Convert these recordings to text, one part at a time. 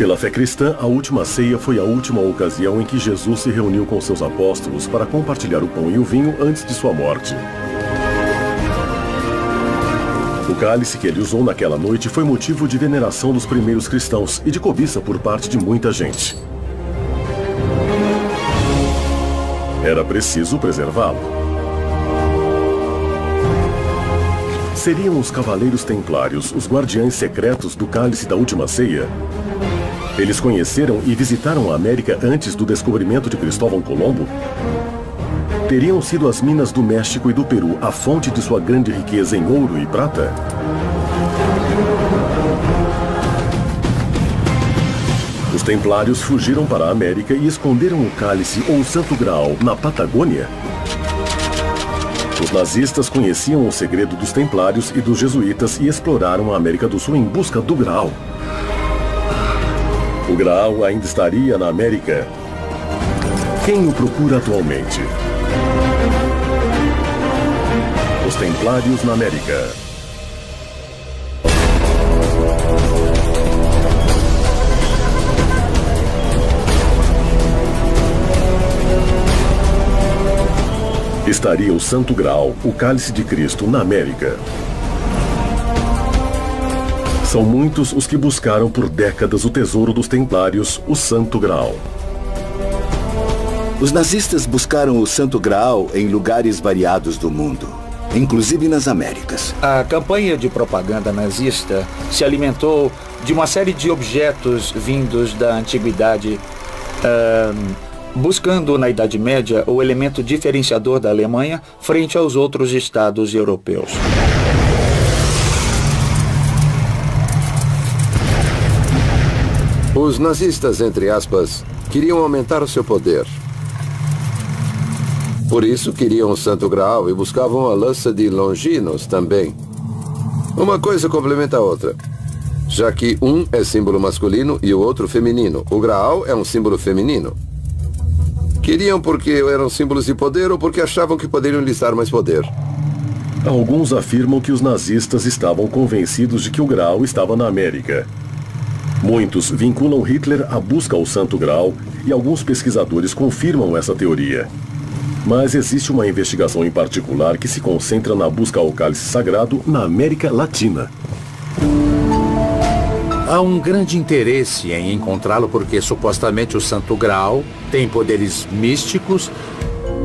Pela fé cristã, a última ceia foi a última ocasião em que Jesus se reuniu com seus apóstolos para compartilhar o pão e o vinho antes de sua morte. O cálice que ele usou naquela noite foi motivo de veneração dos primeiros cristãos e de cobiça por parte de muita gente. Era preciso preservá-lo. Seriam os Cavaleiros Templários os guardiães secretos do cálice da última ceia? Eles conheceram e visitaram a América antes do descobrimento de Cristóvão Colombo? Teriam sido as minas do México e do Peru a fonte de sua grande riqueza em ouro e prata? Os Templários fugiram para a América e esconderam o cálice ou o Santo Graal na Patagônia? Os nazistas conheciam o segredo dos Templários e dos Jesuítas e exploraram a América do Sul em busca do Graal. O Graal ainda estaria na América? Quem o procura atualmente? Os Templários na América. Estaria o Santo Graal, o Cálice de Cristo, na América? São muitos os que buscaram por décadas o tesouro dos Templários, o Santo Graal. Os nazistas buscaram o Santo Graal em lugares variados do mundo, inclusive nas Américas. A campanha de propaganda nazista se alimentou de uma série de objetos vindos da antiguidade, buscando na Idade Média o elemento diferenciador da Alemanha frente aos outros estados europeus. Os nazistas, entre aspas, queriam aumentar o seu poder. Por isso queriam o Santo Graal e buscavam a lança de Longinos também. Uma coisa complementa a outra, já que um é símbolo masculino e o outro feminino. O Graal é um símbolo feminino. Queriam porque eram símbolos de poder ou porque achavam que poderiam lhes dar mais poder. Alguns afirmam que os nazistas estavam convencidos de que o Graal estava na América. Muitos vinculam Hitler à busca ao Santo Graal e alguns pesquisadores confirmam essa teoria. Mas existe uma investigação em particular que se concentra na busca ao cálice sagrado na América Latina. Há um grande interesse em encontrá-lo porque supostamente o Santo Graal tem poderes místicos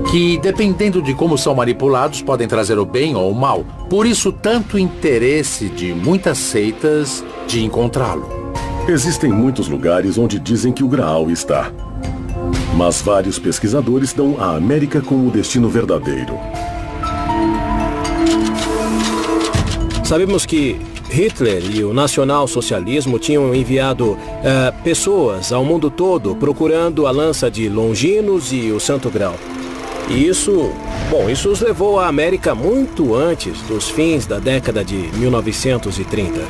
que, dependendo de como são manipulados, podem trazer o bem ou o mal. Por isso, tanto interesse de muitas seitas de encontrá-lo. Existem muitos lugares onde dizem que o Graal está. Mas vários pesquisadores dão a América como o destino verdadeiro. Sabemos que Hitler e o nacional-socialismo tinham enviado pessoas ao mundo todo procurando a lança de Longinos e o Santo Graal. E isso os levou à América muito antes dos fins da década de 1930.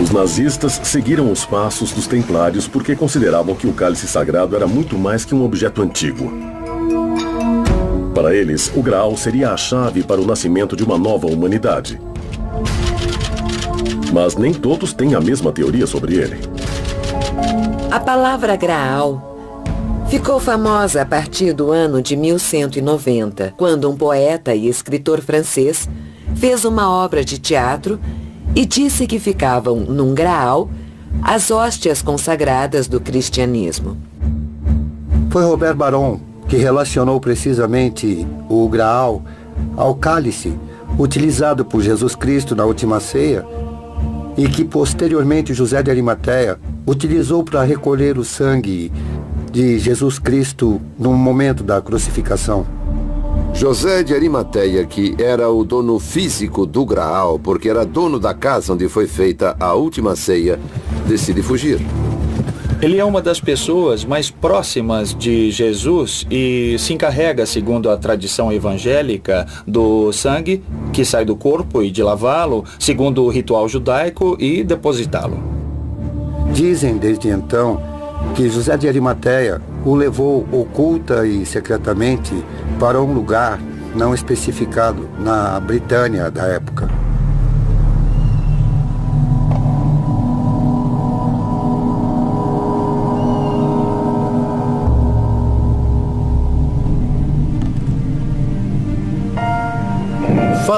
Os nazistas seguiram os passos dos templários porque consideravam que o cálice sagrado era muito mais que um objeto antigo. Para eles, o Graal seria a chave para o nascimento de uma nova humanidade. Mas nem todos têm a mesma teoria sobre ele. A palavra Graal ficou famosa a partir do ano de 1190, quando um poeta e escritor francês fez uma obra de teatro e disse que ficavam num Graal as hóstias consagradas do cristianismo. Foi Robert Baron que relacionou precisamente o Graal ao cálice utilizado por Jesus Cristo na última ceia e que posteriormente José de Arimateia utilizou para recolher o sangue de Jesus Cristo no momento da crucificação. José de Arimateia, que era o dono físico do Graal, porque era dono da casa onde foi feita a última ceia, decide fugir. Ele é uma das pessoas mais próximas de Jesus e se encarrega, segundo a tradição evangélica, do sangue que sai do corpo e de lavá-lo, segundo o ritual judaico, e depositá-lo. Dizem desde então que José de Arimateia o levou oculta e secretamente para um lugar não especificado na Britânia da época.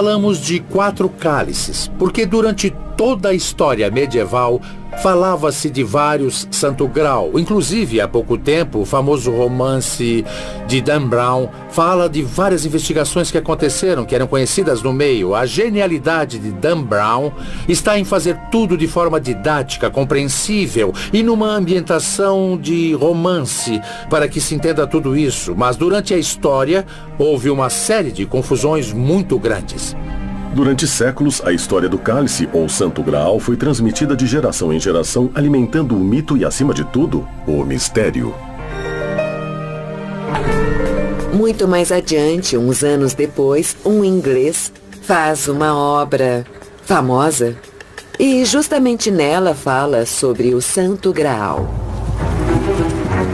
falamos de 4 cálices, porque durante toda a história medieval falava-se de vários Santo Grau. Inclusive, há pouco tempo, o famoso romance de Dan Brown fala de várias investigações que aconteceram, que eram conhecidas no meio. A genialidade de Dan Brown está em fazer tudo de forma didática, compreensível e numa ambientação de romance, para que se entenda tudo isso. Mas durante a história, houve uma série de confusões muito grandes. Durante séculos, a história do cálice, ou Santo Graal, foi transmitida de geração em geração, alimentando o mito e, acima de tudo, o mistério. Muito mais adiante, uns anos depois, um inglês faz uma obra famosa e justamente nela fala sobre o Santo Graal.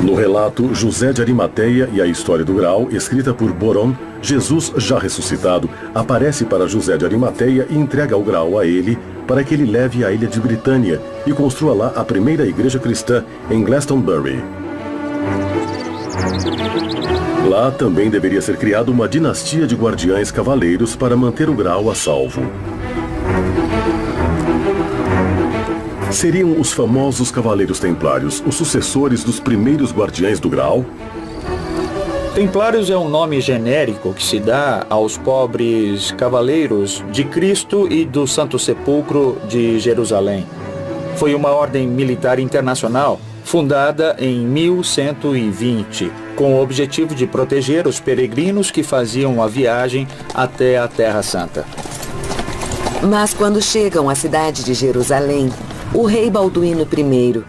No relato José de Arimateia e a História do Graal, escrita por Boron, Jesus, já ressuscitado, aparece para José de Arimateia e entrega o Graal a ele para que ele leve à ilha de Britânia e construa lá a primeira igreja cristã em Glastonbury. Lá também deveria ser criada uma dinastia de guardiães cavaleiros para manter o Graal a salvo. Seriam os famosos Cavaleiros Templários os sucessores dos primeiros guardiães do Graal? Templários é um nome genérico que se dá aos pobres cavaleiros de Cristo e do Santo Sepulcro de Jerusalém. Foi uma ordem militar internacional fundada em 1120, com o objetivo de proteger os peregrinos que faziam a viagem até a Terra Santa. Mas quando chegam à cidade de Jerusalém, o rei Balduíno I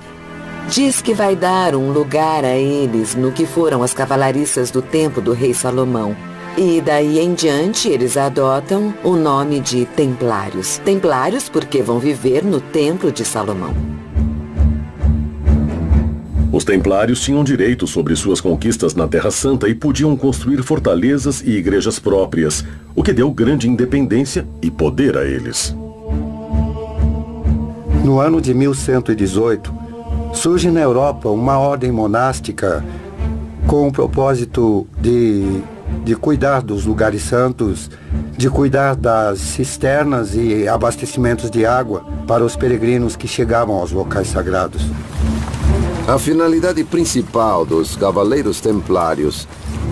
diz que vai dar um lugar a eles no que foram as cavalariças do tempo do rei Salomão. E daí em diante eles adotam o nome de Templários. Templários porque vão viver no Templo de Salomão. Os Templários tinham direito sobre suas conquistas na Terra Santa e podiam construir fortalezas e igrejas próprias, o que deu grande independência e poder a eles. No ano de 1118, surge na Europa uma ordem monástica com o propósito de cuidar dos lugares santos, de cuidar das cisternas e abastecimentos de água para os peregrinos que chegavam aos locais sagrados. A finalidade principal dos Cavaleiros Templários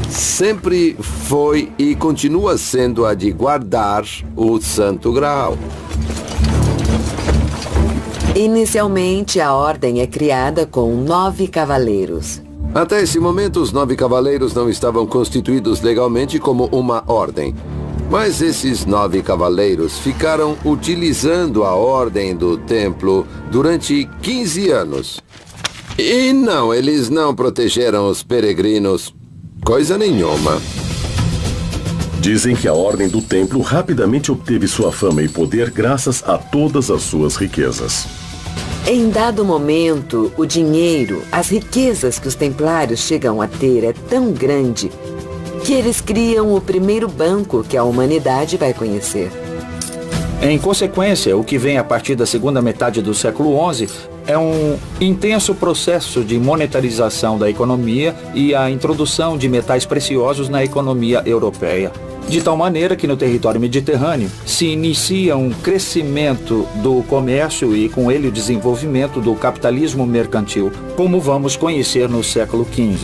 sempre foi e continua sendo a de guardar o Santo Graal. Inicialmente, a ordem é criada com 9 cavaleiros. Até esse momento, os 9 cavaleiros não estavam constituídos legalmente como uma ordem. Mas esses 9 cavaleiros ficaram utilizando a ordem do templo durante 15 anos. E não, eles não protegeram os peregrinos. Coisa nenhuma. Dizem que a Ordem do Templo rapidamente obteve sua fama e poder graças a todas as suas riquezas. Em dado momento, o dinheiro, as riquezas que os templários chegam a ter é tão grande que eles criam o primeiro banco que a humanidade vai conhecer. Em consequência, o que vem a partir da segunda metade do século XI é um intenso processo de monetarização da economia e a introdução de metais preciosos na economia europeia. De tal maneira que no território mediterrâneo se inicia um crescimento do comércio e com ele o desenvolvimento do capitalismo mercantil, como vamos conhecer no século XV.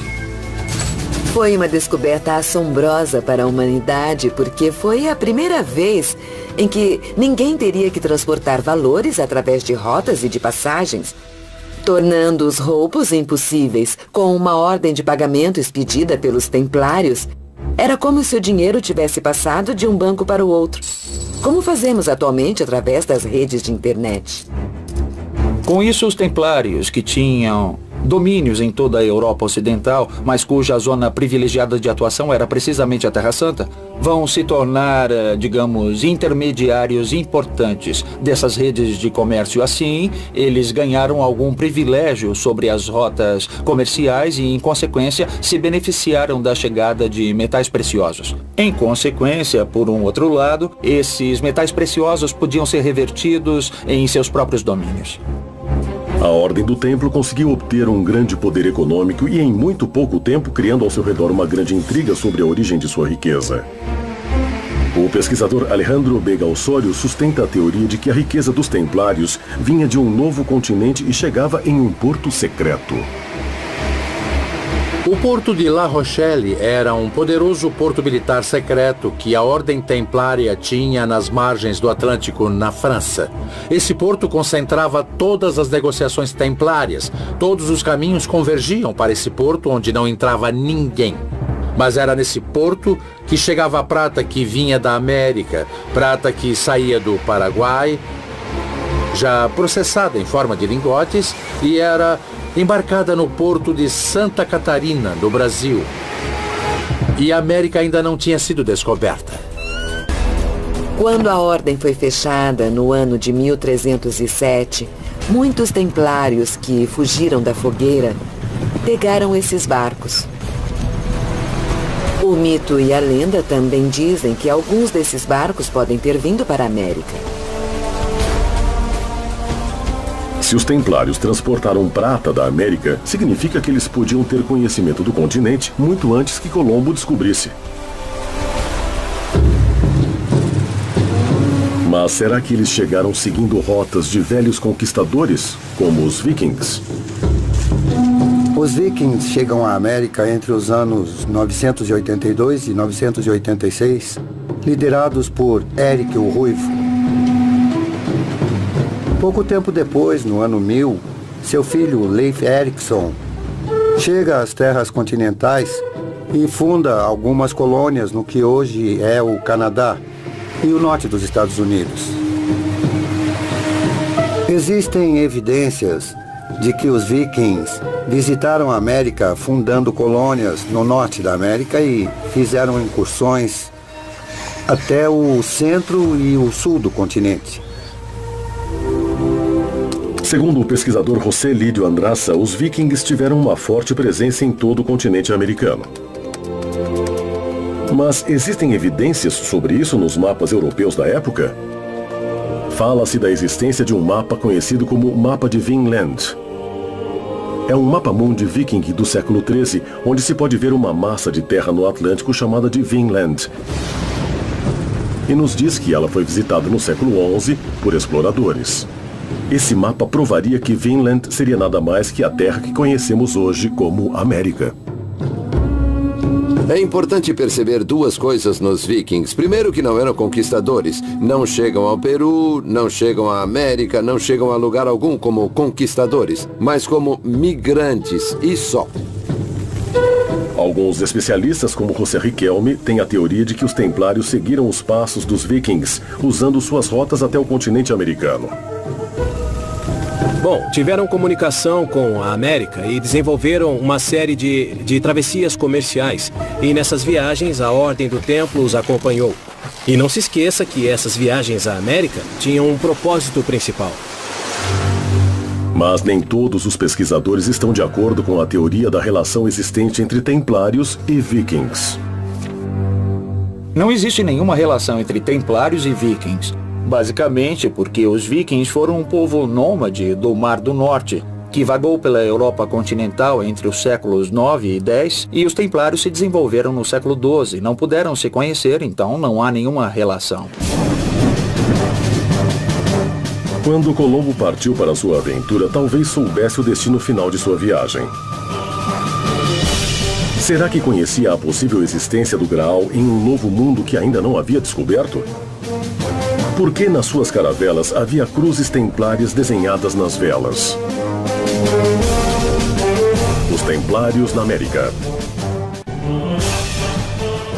Foi uma descoberta assombrosa para a humanidade porque foi a primeira vez em que ninguém teria que transportar valores através de rotas e de passagens, tornando os roubos impossíveis. Com uma ordem de pagamento expedida pelos templários, era como se o dinheiro tivesse passado de um banco para o outro, como fazemos atualmente através das redes de internet. Com isso, os templários, que tinham domínios em toda a Europa Ocidental, mas cuja zona privilegiada de atuação era precisamente a Terra Santa, vão se tornar, digamos, intermediários importantes dessas redes de comércio. Assim, eles ganharam algum privilégio sobre as rotas comerciais e, em consequência, se beneficiaram da chegada de metais preciosos. Em consequência, por um outro lado, esses metais preciosos podiam ser revertidos em seus próprios domínios. A Ordem do Templo conseguiu obter um grande poder econômico e em muito pouco tempo criando ao seu redor uma grande intriga sobre a origem de sua riqueza. O pesquisador Alejandro Vega Osorio sustenta a teoria de que a riqueza dos templários vinha de um novo continente e chegava em um porto secreto. O porto de La Rochelle era um poderoso porto militar secreto que a Ordem Templária tinha nas margens do Atlântico, na França. Esse porto concentrava todas as negociações templárias. Todos os caminhos convergiam para esse porto onde não entrava ninguém. Mas era nesse porto que chegava a prata que vinha da América, prata que saía do Paraguai, já processada em forma de lingotes, e era embarcada no porto de Santa Catarina, no Brasil. E a América ainda não tinha sido descoberta. Quando a ordem foi fechada no ano de 1307, muitos templários que fugiram da fogueira pegaram esses barcos. O mito e a lenda também dizem que alguns desses barcos podem ter vindo para a América. Se os templários transportaram prata da América, significa que eles podiam ter conhecimento do continente muito antes que Colombo descobrisse. Mas será que eles chegaram seguindo rotas de velhos conquistadores, como os vikings? Os vikings chegam à América entre os anos 982 e 986, liderados por Eric o Ruivo. Pouco tempo depois, no ano 1000, seu filho Leif Erikson chega às terras continentais e funda algumas colônias no que hoje é o Canadá e o norte dos Estados Unidos. Existem evidências de que os vikings visitaram a América fundando colônias no norte da América e fizeram incursões até o centro e o sul do continente. Segundo o pesquisador José Lídio Andraça, os vikings tiveram uma forte presença em todo o continente americano. Mas existem evidências sobre isso nos mapas europeus da época? Fala-se da existência de um mapa conhecido como Mapa de Vinland. É um mapa-mundi viking do século XIII, onde se pode ver uma massa de terra no Atlântico chamada de Vinland. E nos diz que ela foi visitada no século XI por exploradores. Esse mapa provaria que Vinland seria nada mais que a terra que conhecemos hoje como América. É importante perceber duas coisas nos vikings. Primeiro, que não eram conquistadores. Não chegam ao Peru, não chegam à América, não chegam a lugar algum como conquistadores, mas como migrantes e só. Alguns especialistas, como José Riquelme, têm a teoria de que os templários seguiram os passos dos vikings, usando suas rotas até o continente americano. Bom, tiveram comunicação com a América e desenvolveram uma série de travessias comerciais. E nessas viagens, a Ordem do Templo os acompanhou. E não se esqueça que essas viagens à América tinham um propósito principal. Mas nem todos os pesquisadores estão de acordo com a teoria da relação existente entre templários e vikings. Não existe nenhuma relação entre templários e vikings. Basicamente porque os vikings foram um povo nômade do Mar do Norte, que vagou pela Europa continental entre os séculos 9 e 10, e os templários se desenvolveram no século 12. Não puderam se conhecer, então não há nenhuma relação. Quando Colombo partiu para sua aventura, talvez soubesse o destino final de sua viagem. Será que conhecia a possível existência do Graal em um novo mundo que ainda não havia descoberto? Por que nas suas caravelas havia cruzes templárias desenhadas nas velas? Os Templários na América.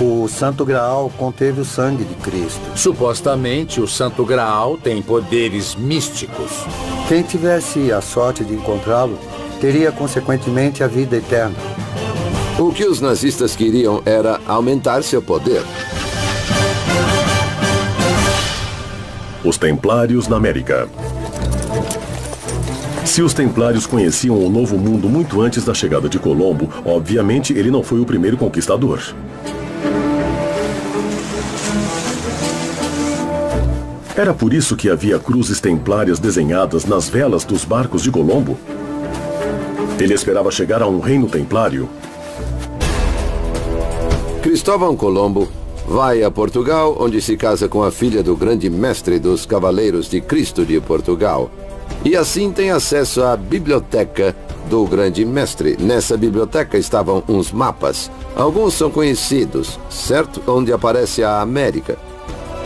O Santo Graal conteve o sangue de Cristo. Supostamente, o Santo Graal tem poderes místicos. Quem tivesse a sorte de encontrá-lo, teria consequentemente a vida eterna. O que os nazistas queriam era aumentar seu poder. Os Templários na América. Se os Templários conheciam o Novo Mundo muito antes da chegada de Colombo, obviamente ele não foi o primeiro conquistador. Era por isso que havia cruzes templárias desenhadas nas velas dos barcos de Colombo? Ele esperava chegar a um reino templário? Cristóvão Colombo vai a Portugal, onde se casa com a filha do grande mestre dos Cavaleiros de Cristo de Portugal. E assim tem acesso à biblioteca do grande mestre. Nessa biblioteca estavam uns mapas. Alguns são conhecidos, certo? Onde aparece a América.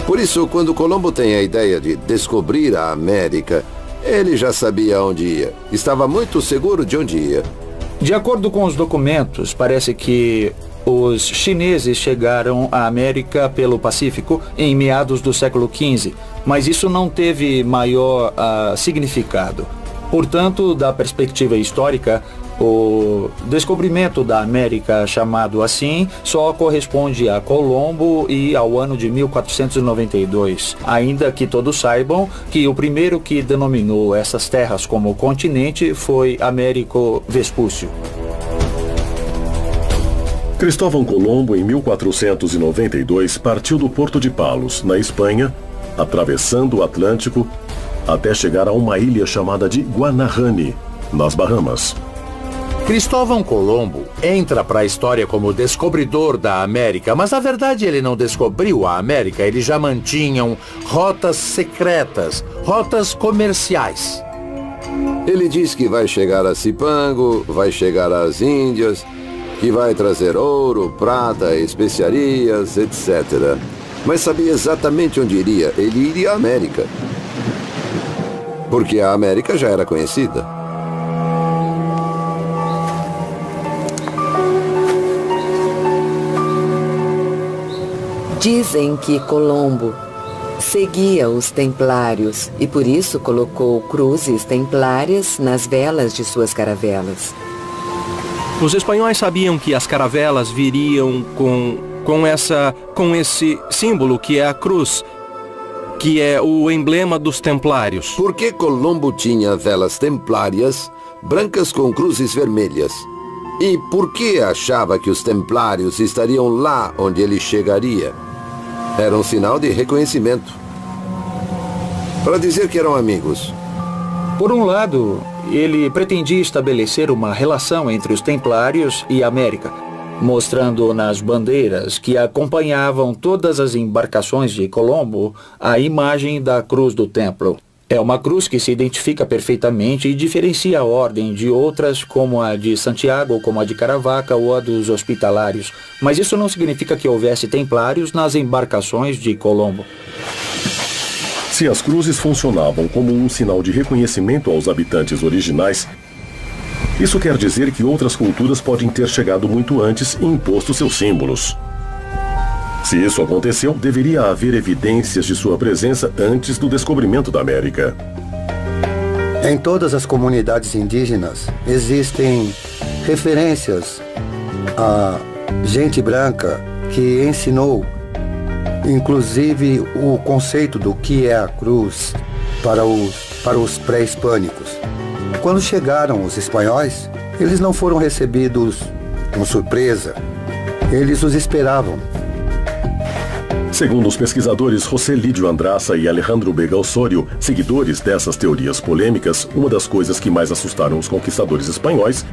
Por isso, quando Colombo tem a ideia de descobrir a América, ele já sabia onde ia. Estava muito seguro de onde ia. De acordo com os documentos, parece que os chineses chegaram à América pelo Pacífico em meados do século XV, mas isso não teve maior significado. Portanto, da perspectiva histórica, o descobrimento da América, chamado assim, só corresponde a Colombo e ao ano de 1492, ainda que todos saibam que o primeiro que denominou essas terras como continente foi Américo Vespúcio. Cristóvão Colombo, em 1492, partiu do Porto de Palos, na Espanha, atravessando o Atlântico, até chegar a uma ilha chamada de Guanahani, nas Bahamas. Cristóvão Colombo entra para a história como descobridor da América, mas na verdade ele não descobriu a América, eles já mantinham rotas secretas, rotas comerciais. Ele diz que vai chegar a Cipango, vai chegar às Índias, que vai trazer ouro, prata, especiarias, etc. Mas sabia exatamente onde iria. Ele iria à América. Porque a América já era conhecida. Dizem que Colombo seguia os templários e por isso colocou cruzes templárias nas velas de suas caravelas. Os espanhóis sabiam que as caravelas viriam com esse símbolo que é a cruz, que é o emblema dos templários. Por que Colombo tinha velas templárias brancas com cruzes vermelhas? E por que achava que os templários estariam lá onde ele chegaria? Era um sinal de reconhecimento. Para dizer que eram amigos. Por um lado, ele pretendia estabelecer uma relação entre os templários e a América, mostrando nas bandeiras que acompanhavam todas as embarcações de Colombo a imagem da cruz do templo. É uma cruz que se identifica perfeitamente e diferencia a ordem de outras, como a de Santiago, como a de Caravaca ou a dos Hospitalários. Mas isso não significa que houvesse templários nas embarcações de Colombo. Se as cruzes funcionavam como um sinal de reconhecimento aos habitantes originais, isso quer dizer que outras culturas podem ter chegado muito antes e imposto seus símbolos. Se isso aconteceu, deveria haver evidências de sua presença antes do descobrimento da América. Em todas as comunidades indígenas existem referências a gente branca que ensinou, inclusive, o conceito do que é a cruz para os pré-hispânicos. Quando chegaram os espanhóis, eles não foram recebidos com surpresa. Eles os esperavam. Segundo os pesquisadores José Lídio Andraça e Alejandro Vega Osório, seguidores dessas teorias polêmicas, uma das coisas que mais assustaram os conquistadores espanhóis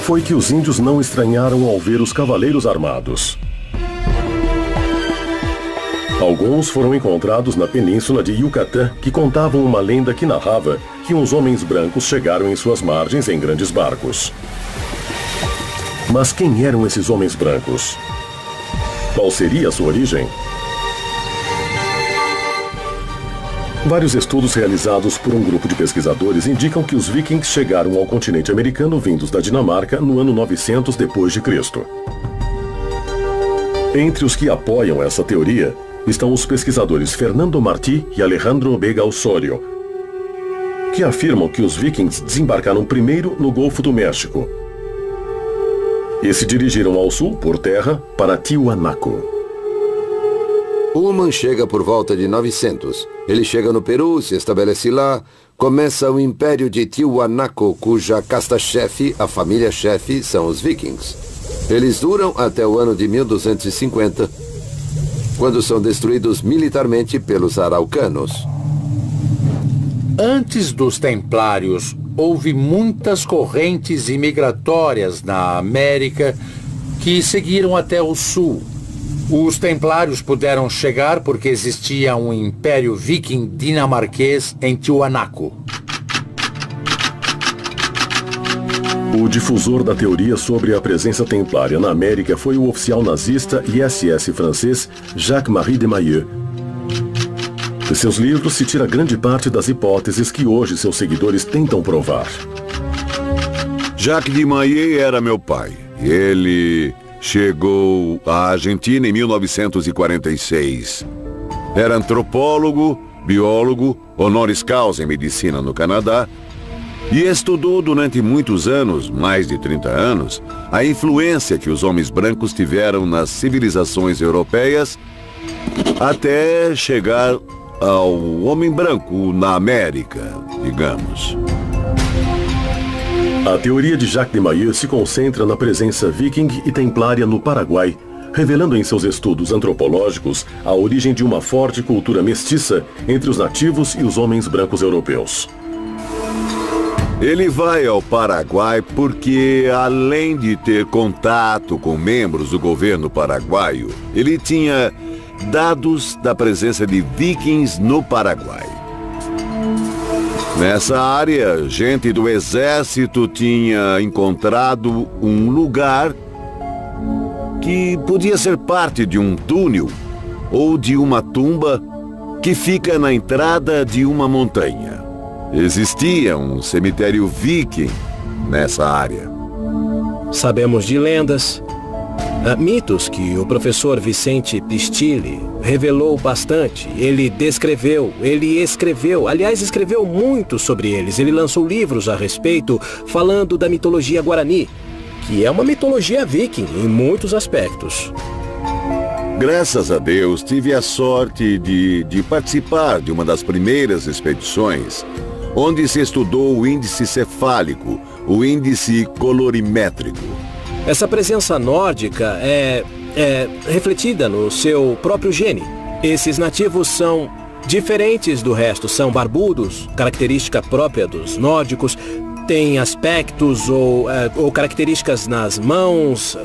foi que os índios não estranharam ao ver os cavaleiros armados. Alguns foram encontrados na península de Yucatán, que contavam uma lenda que narrava que uns homens brancos chegaram em suas margens em grandes barcos. Mas quem eram esses homens brancos? Qual seria a sua origem? Vários estudos realizados por um grupo de pesquisadores indicam que os vikings chegaram ao continente americano vindos da Dinamarca no ano 900 d.C. Entre os que apoiam essa teoria estão os pesquisadores Fernando Martí e Alejandro Vega Osório, que afirmam que os vikings desembarcaram primeiro no Golfo do México e se dirigiram ao sul, por terra, para Tiwanaku. Ullmann chega por volta de 900. Ele chega no Peru, se estabelece lá, começa o Império de Tiwanaku, cuja casta-chefe, a família-chefe, são os vikings. Eles duram até o ano de 1250, quando são destruídos militarmente pelos araucanos. Antes dos templários, houve muitas correntes imigratórias na América que seguiram até o sul. Os templários puderam chegar porque existia um império viking dinamarquês em Tiwanaku. O difusor da teoria sobre a presença templária na América foi o oficial nazista e SS francês Jacques-Marie de Maillet. De seus livros se tira grande parte das hipóteses que hoje seus seguidores tentam provar. Jacques de Maillet era meu pai. Ele chegou à Argentina em 1946. Era antropólogo, biólogo, honoris causa em medicina no Canadá e estudou durante muitos anos, mais de 30 anos, a influência que os homens brancos tiveram nas civilizações europeias até chegar ao homem branco na América, digamos. A teoria de Jacques de Maillet se concentra na presença viking e templária no Paraguai, revelando em seus estudos antropológicos a origem de uma forte cultura mestiça entre os nativos e os homens brancos europeus. Ele vai ao Paraguai porque, além de ter contato com membros do governo paraguaio, ele tinha dados da presença de vikings no Paraguai. Nessa área, gente do exército tinha encontrado um lugar que podia ser parte de um túnel ou de uma tumba que fica na entrada de uma montanha. Existia um cemitério viking nessa área. Sabemos de lendas, mitos que o professor Vicente Pistilli revelou bastante. Ele escreveu, aliás, escreveu muito sobre eles. Ele lançou livros a respeito, falando da mitologia guarani, que é uma mitologia viking em muitos aspectos. Graças a Deus, tive a sorte de participar de uma das primeiras expedições, onde se estudou o índice cefálico, o índice colorimétrico. Essa presença nórdica é refletida no seu próprio gene. Esses nativos são diferentes do resto, são barbudos, característica própria dos nórdicos, têm aspectos ou características nas mãos,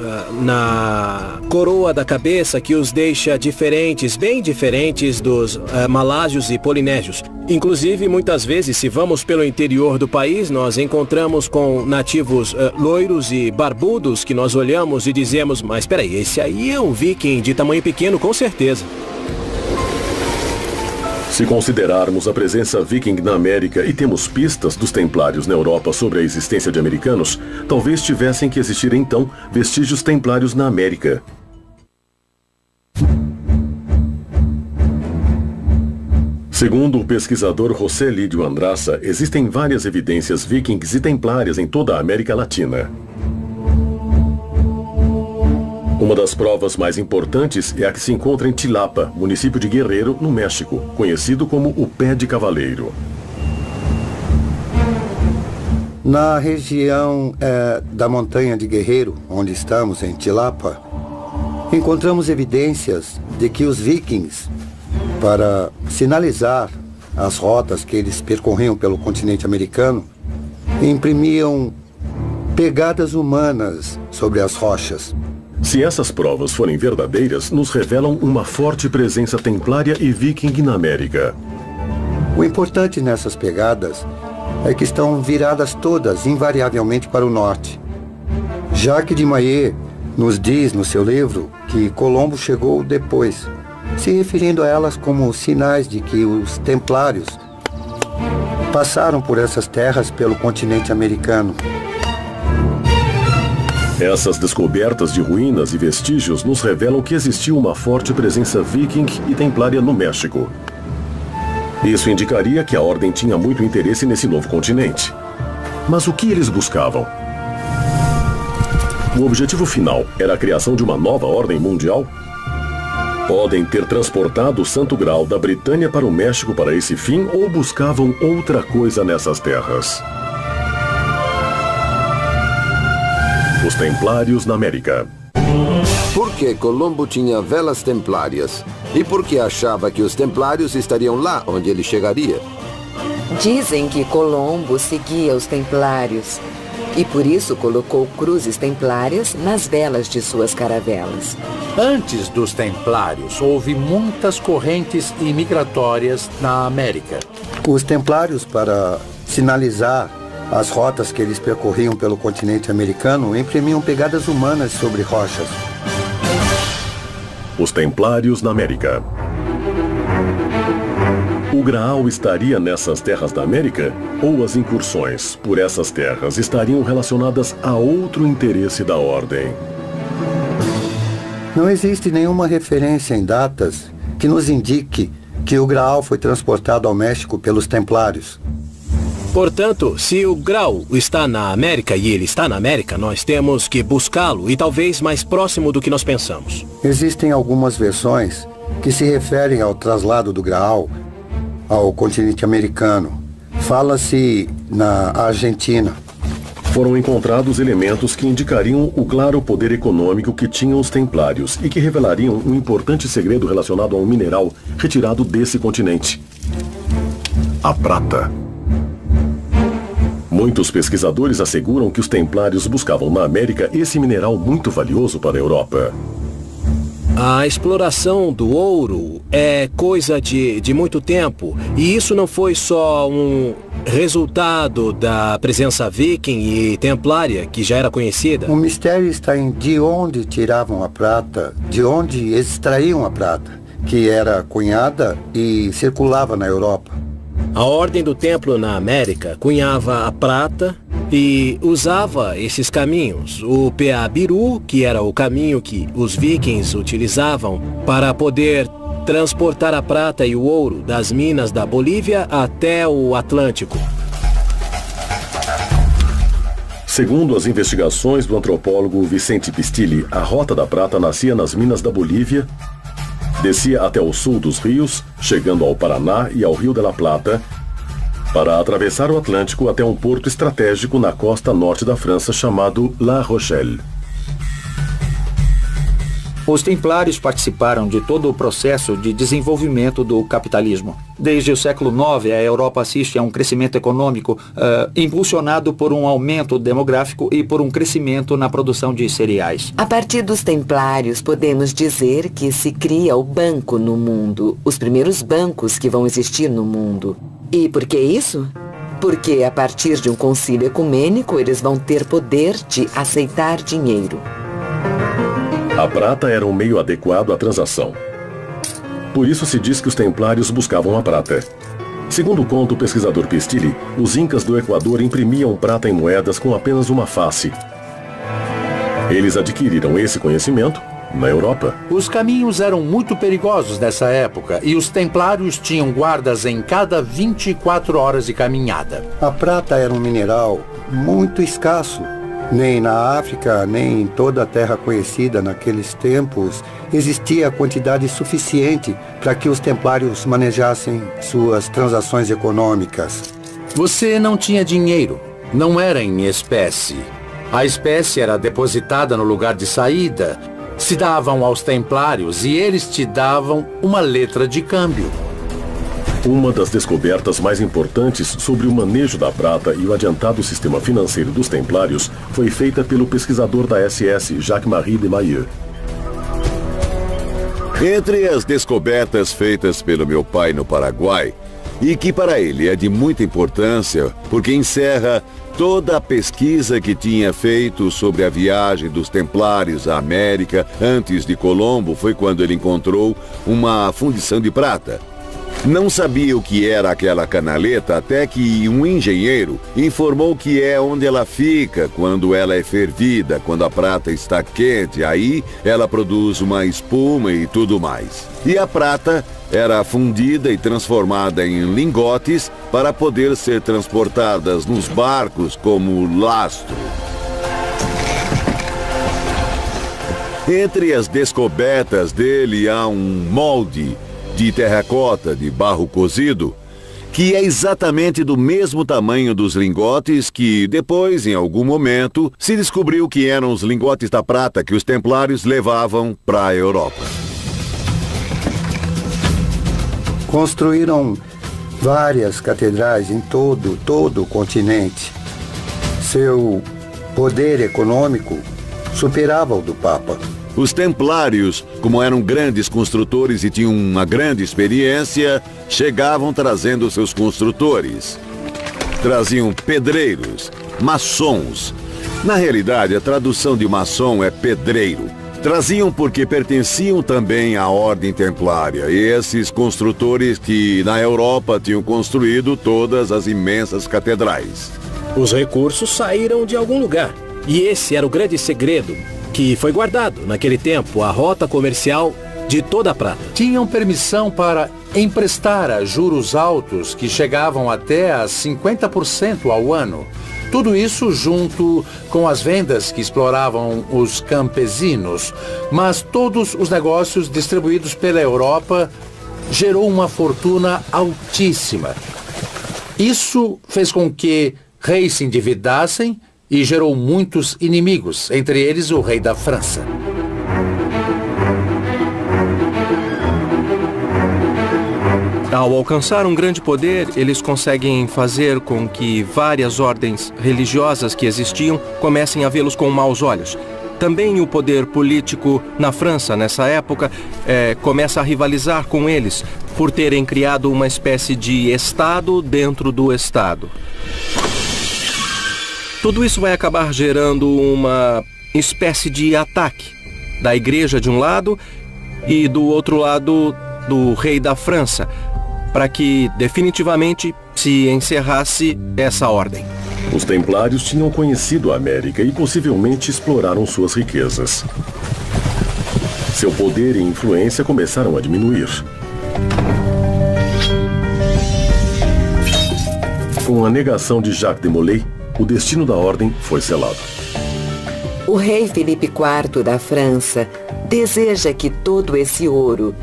na coroa da cabeça que os deixa diferentes, bem diferentes dos malásios e polinésios. Inclusive, muitas vezes, se vamos pelo interior do país, nós encontramos com nativos loiros e barbudos que nós olhamos e dizemos, mas espera aí, esse aí é um viking de tamanho pequeno, com certeza. Se considerarmos a presença viking na América e temos pistas dos templários na Europa sobre a existência de americanos, talvez tivessem que existir então vestígios templários na América. Segundo o pesquisador José Lídio Andraça, existem várias evidências vikings e templárias em toda a América Latina. Uma das provas mais importantes é a que se encontra em Tilapa, município de Guerrero, no México, conhecido como o Pé de Cavaleiro. Na região da montanha de Guerrero, onde estamos, em Tilapa, encontramos evidências de que os vikings, para sinalizar as rotas que eles percorriam pelo continente americano, imprimiam pegadas humanas sobre as rochas. Se essas provas forem verdadeiras, nos revelam uma forte presença templária e viking na América. O importante nessas pegadas é que estão viradas todas invariavelmente para o norte. Jacques de Maillet nos diz no seu livro que Colombo chegou depois, se referindo a elas como sinais de que os templários passaram por essas terras pelo continente americano. Essas descobertas de ruínas e vestígios nos revelam que existiu uma forte presença viking e templária no México. Isso indicaria que a ordem tinha muito interesse nesse novo continente. Mas o que eles buscavam? O objetivo final era a criação de uma nova ordem mundial? Podem ter transportado o Santo Graal da Britânia para o México para esse fim ou buscavam outra coisa nessas terras? Os Templários na América. Por que Colombo tinha velas templárias? E por que achava que os templários estariam lá onde ele chegaria? Dizem que Colombo seguia os templários e por isso colocou cruzes templárias nas velas de suas caravelas. Antes dos templários, houve muitas correntes imigratórias na América. Os templários, para sinalizar as rotas que eles percorriam pelo continente americano, imprimiam pegadas humanas sobre rochas. Os templários na América. O Graal estaria nessas terras da América? Ou as incursões por essas terras estariam relacionadas a outro interesse da ordem? Não existe nenhuma referência em datas que nos indique que o Graal foi transportado ao México pelos templários. Portanto, se o Graal está na América e ele está na América, nós temos que buscá-lo e talvez mais próximo do que nós pensamos. Existem algumas versões que se referem ao traslado do Graal ao continente americano. Fala-se na Argentina. Foram encontrados elementos que indicariam o claro poder econômico que tinham os templários e que revelariam um importante segredo relacionado a um mineral retirado desse continente: a prata. Muitos pesquisadores asseguram que os templários buscavam na América esse mineral muito valioso para a Europa. A exploração do ouro é coisa de muito tempo, e isso não foi só um resultado da presença viking e templária, que já era conhecida. O mistério está em de onde tiravam a prata, de onde extraíam a prata, que era cunhada e circulava na Europa. A Ordem do Templo na América cunhava a prata e usava esses caminhos. O Peabiru, que era o caminho que os vikings utilizavam para poder transportar a prata e o ouro das minas da Bolívia até o Atlântico. Segundo as investigações do antropólogo Vicente Pistilli, a Rota da Prata nascia nas minas da Bolívia, descia até o sul dos rios, chegando ao Paraná e ao Rio de la Plata, para atravessar o Atlântico até um porto estratégico na costa norte da França chamado La Rochelle. Os templários participaram de todo o processo de desenvolvimento do capitalismo. Desde o século IX, a Europa assiste a um crescimento econômico impulsionado por um aumento demográfico e por um crescimento na produção de cereais. A partir dos templários, podemos dizer que se cria o banco no mundo, os primeiros bancos que vão existir no mundo. E por que isso? Porque a partir de um concílio ecumênico, eles vão ter poder de aceitar dinheiro. A prata era um meio adequado à transação. Por isso se diz que os templários buscavam a prata. Segundo conta o pesquisador Pistilli, os incas do Equador imprimiam prata em moedas com apenas uma face. Eles adquiriram esse conhecimento na Europa. Os caminhos eram muito perigosos nessa época e os templários tinham guardas em cada 24 horas de caminhada. A prata era um mineral muito escasso. Nem na África, nem em toda a terra conhecida naqueles tempos, existia a quantidade suficiente para que os templários manejassem suas transações econômicas. Você não tinha dinheiro, não era em espécie. A espécie era depositada no lugar de saída, se davam aos templários e eles te davam uma letra de câmbio. Uma das descobertas mais importantes sobre o manejo da prata e o adiantado sistema financeiro dos templários foi feita pelo pesquisador da SS, Jacques-Marie de Maillet. Entre as descobertas feitas pelo meu pai no Paraguai, e que para ele é de muita importância, porque encerra toda a pesquisa que tinha feito sobre a viagem dos templários à América antes de Colombo, foi quando ele encontrou uma fundição de prata. Não sabia o que era aquela canaleta até que um engenheiro informou que é onde ela fica quando ela é fervida, quando a prata está quente. Aí ela produz uma espuma e tudo mais. E a prata era fundida e transformada em lingotes para poder ser transportadas nos barcos como lastro. Entre as descobertas dele há um molde de terracota de barro cozido, que é exatamente do mesmo tamanho dos lingotes que depois, em algum momento, se descobriu que eram os lingotes da prata que os templários levavam para a Europa. Construíram várias catedrais em todo o continente. Seu poder econômico superava o do Papa. Os templários, como eram grandes construtores e tinham uma grande experiência, chegavam trazendo seus construtores. Traziam pedreiros, maçons. Na realidade, a tradução de maçom é pedreiro. Traziam porque pertenciam também à Ordem Templária, esses construtores que na Europa tinham construído todas as imensas catedrais. Os recursos saíram de algum lugar. E esse era o grande segredo, que foi guardado, naquele tempo, a rota comercial de toda a prata. Tinham permissão para emprestar a juros altos que chegavam até a 50% ao ano. Tudo isso junto com as vendas que exploravam os campesinos. Mas todos os negócios distribuídos pela Europa gerou uma fortuna altíssima. Isso fez com que reis se endividassem e gerou muitos inimigos, entre eles o rei da França. Ao alcançar um grande poder, eles conseguem fazer com que várias ordens religiosas que existiam comecem a vê-los com maus olhos. Também o poder político na França, nessa época, começa a rivalizar com eles, por terem criado uma espécie de Estado dentro do Estado. Tudo isso vai acabar gerando uma espécie de ataque da Igreja de um lado e do outro lado do rei da França, para que definitivamente se encerrasse essa ordem. Os templários tinham conhecido a América e possivelmente exploraram suas riquezas. Seu poder e influência começaram a diminuir. Com a negação de Jacques de Molay, o destino da ordem foi selado. O rei Filipe IV da França deseja que todo esse ouro,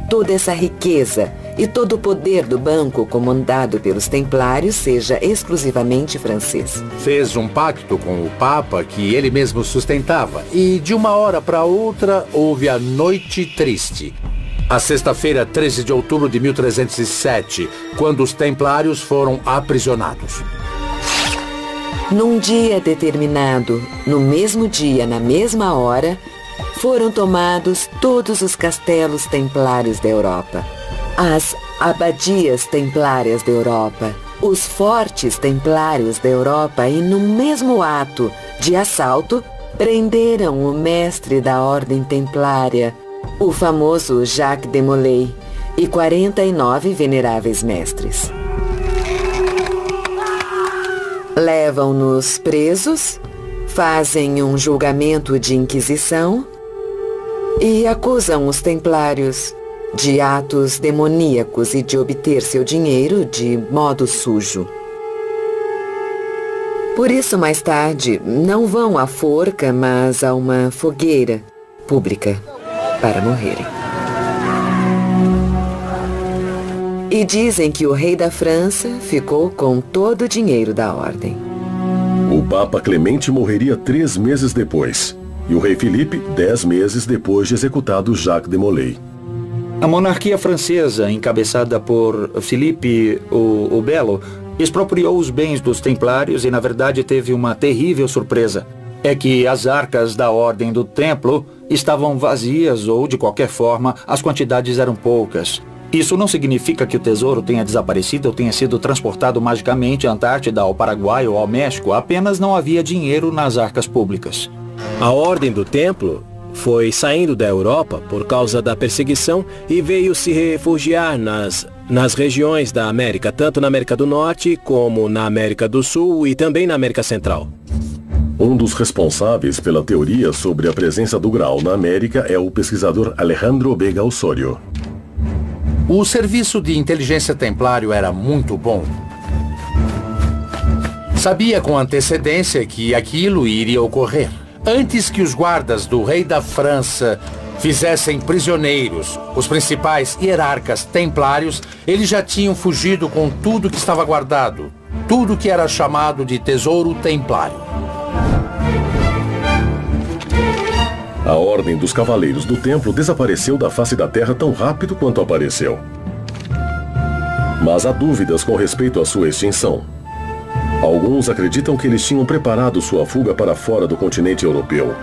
toda essa riqueza e todo o poder do banco comandado pelos templários seja exclusivamente francês. Fez um pacto com o Papa que ele mesmo sustentava e de uma hora para outra houve a Noite Triste. A sexta-feira, 13 de outubro de 1307, quando os templários foram aprisionados. Num dia determinado, no mesmo dia, na mesma hora, foram tomados todos os castelos templários da Europa, as abadias templárias da Europa, os fortes templários da Europa e, no mesmo ato de assalto, prenderam o mestre da ordem templária, o famoso Jacques de Molay, e 49 veneráveis mestres. Levam-nos presos, fazem um julgamento de inquisição e acusam os templários de atos demoníacos e de obter seu dinheiro de modo sujo. Por isso, mais tarde, não vão à forca, mas a uma fogueira pública para morrerem. E dizem que o rei da França ficou com todo o dinheiro da ordem. O Papa Clemente morreria 3 meses depois, e o rei Filipe 10 meses depois de executado Jacques de Molay. A monarquia francesa, encabeçada por Filipe o Belo, expropriou os bens dos templários e, na verdade, teve uma terrível surpresa. É que as arcas da Ordem do Templo estavam vazias ou, de qualquer forma, as quantidades eram poucas. Isso não significa que o tesouro tenha desaparecido ou tenha sido transportado magicamente à Antártida, ao Paraguai ou ao México. Apenas não havia dinheiro nas arcas públicas. A Ordem do Templo foi saindo da Europa por causa da perseguição e veio se refugiar nas regiões da América, tanto na América do Norte como na América do Sul e também na América Central. Um dos responsáveis pela teoria sobre a presença do Graal na América é o pesquisador Alejandro Vega Osorio. O serviço de inteligência templário era muito bom. Sabia com antecedência que aquilo iria ocorrer. Antes que os guardas do rei da França fizessem prisioneiros os principais hierarcas templários, eles já tinham fugido com tudo que estava guardado, tudo que era chamado de tesouro templário. A Ordem dos Cavaleiros do Templo desapareceu da face da Terra tão rápido quanto apareceu. Mas há dúvidas com respeito à sua extinção. Alguns acreditam que eles tinham preparado sua fuga para fora do continente europeu.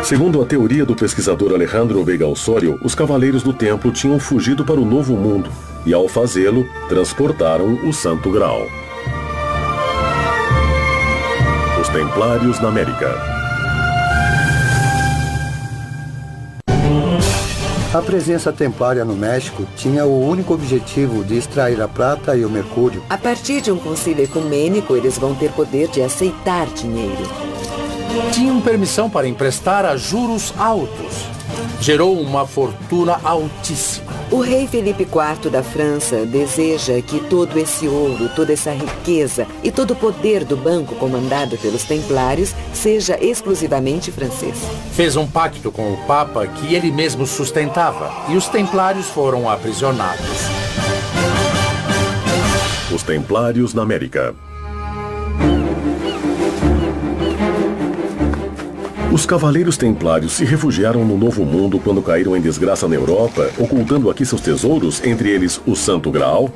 Segundo a teoria do pesquisador Alejandro Veiga Osório, os Cavaleiros do Templo tinham fugido para o Novo Mundo e, ao fazê-lo, transportaram o Santo Graal. Os Templários na América. A presença templária no México tinha o único objetivo de extrair a prata e o mercúrio. A partir de um concílio ecumênico, eles vão ter poder de aceitar dinheiro. Tinham permissão para emprestar a juros altos. Gerou uma fortuna altíssima. O rei Felipe IV da França deseja que todo esse ouro, toda essa riqueza e todo o poder do banco comandado pelos Templários seja exclusivamente francês. Fez um pacto com o Papa que ele mesmo sustentava e os Templários foram aprisionados. Os Templários na América. Os Cavaleiros Templários se refugiaram no Novo Mundo quando caíram em desgraça na Europa, ocultando aqui seus tesouros, entre eles o Santo Graal.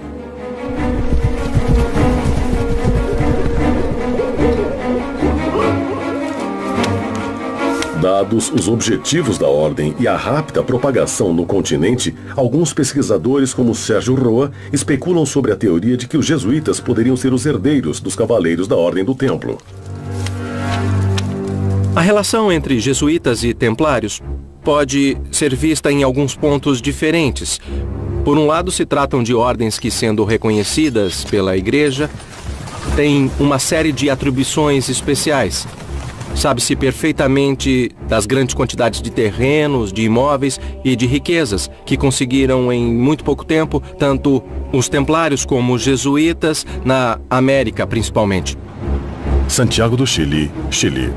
Dados os objetivos da Ordem e a rápida propagação no continente, alguns pesquisadores como Sérgio Roa especulam sobre a teoria de que os jesuítas poderiam ser os herdeiros dos Cavaleiros da Ordem do Templo. A relação entre jesuítas e templários pode ser vista em alguns pontos diferentes. Por um lado, se tratam de ordens que, sendo reconhecidas pela Igreja, têm uma série de atribuições especiais. Sabe-se perfeitamente das grandes quantidades de terrenos, de imóveis e de riquezas que conseguiram em muito pouco tempo, tanto os templários como os jesuítas, na América principalmente. Santiago do Chile, Chile.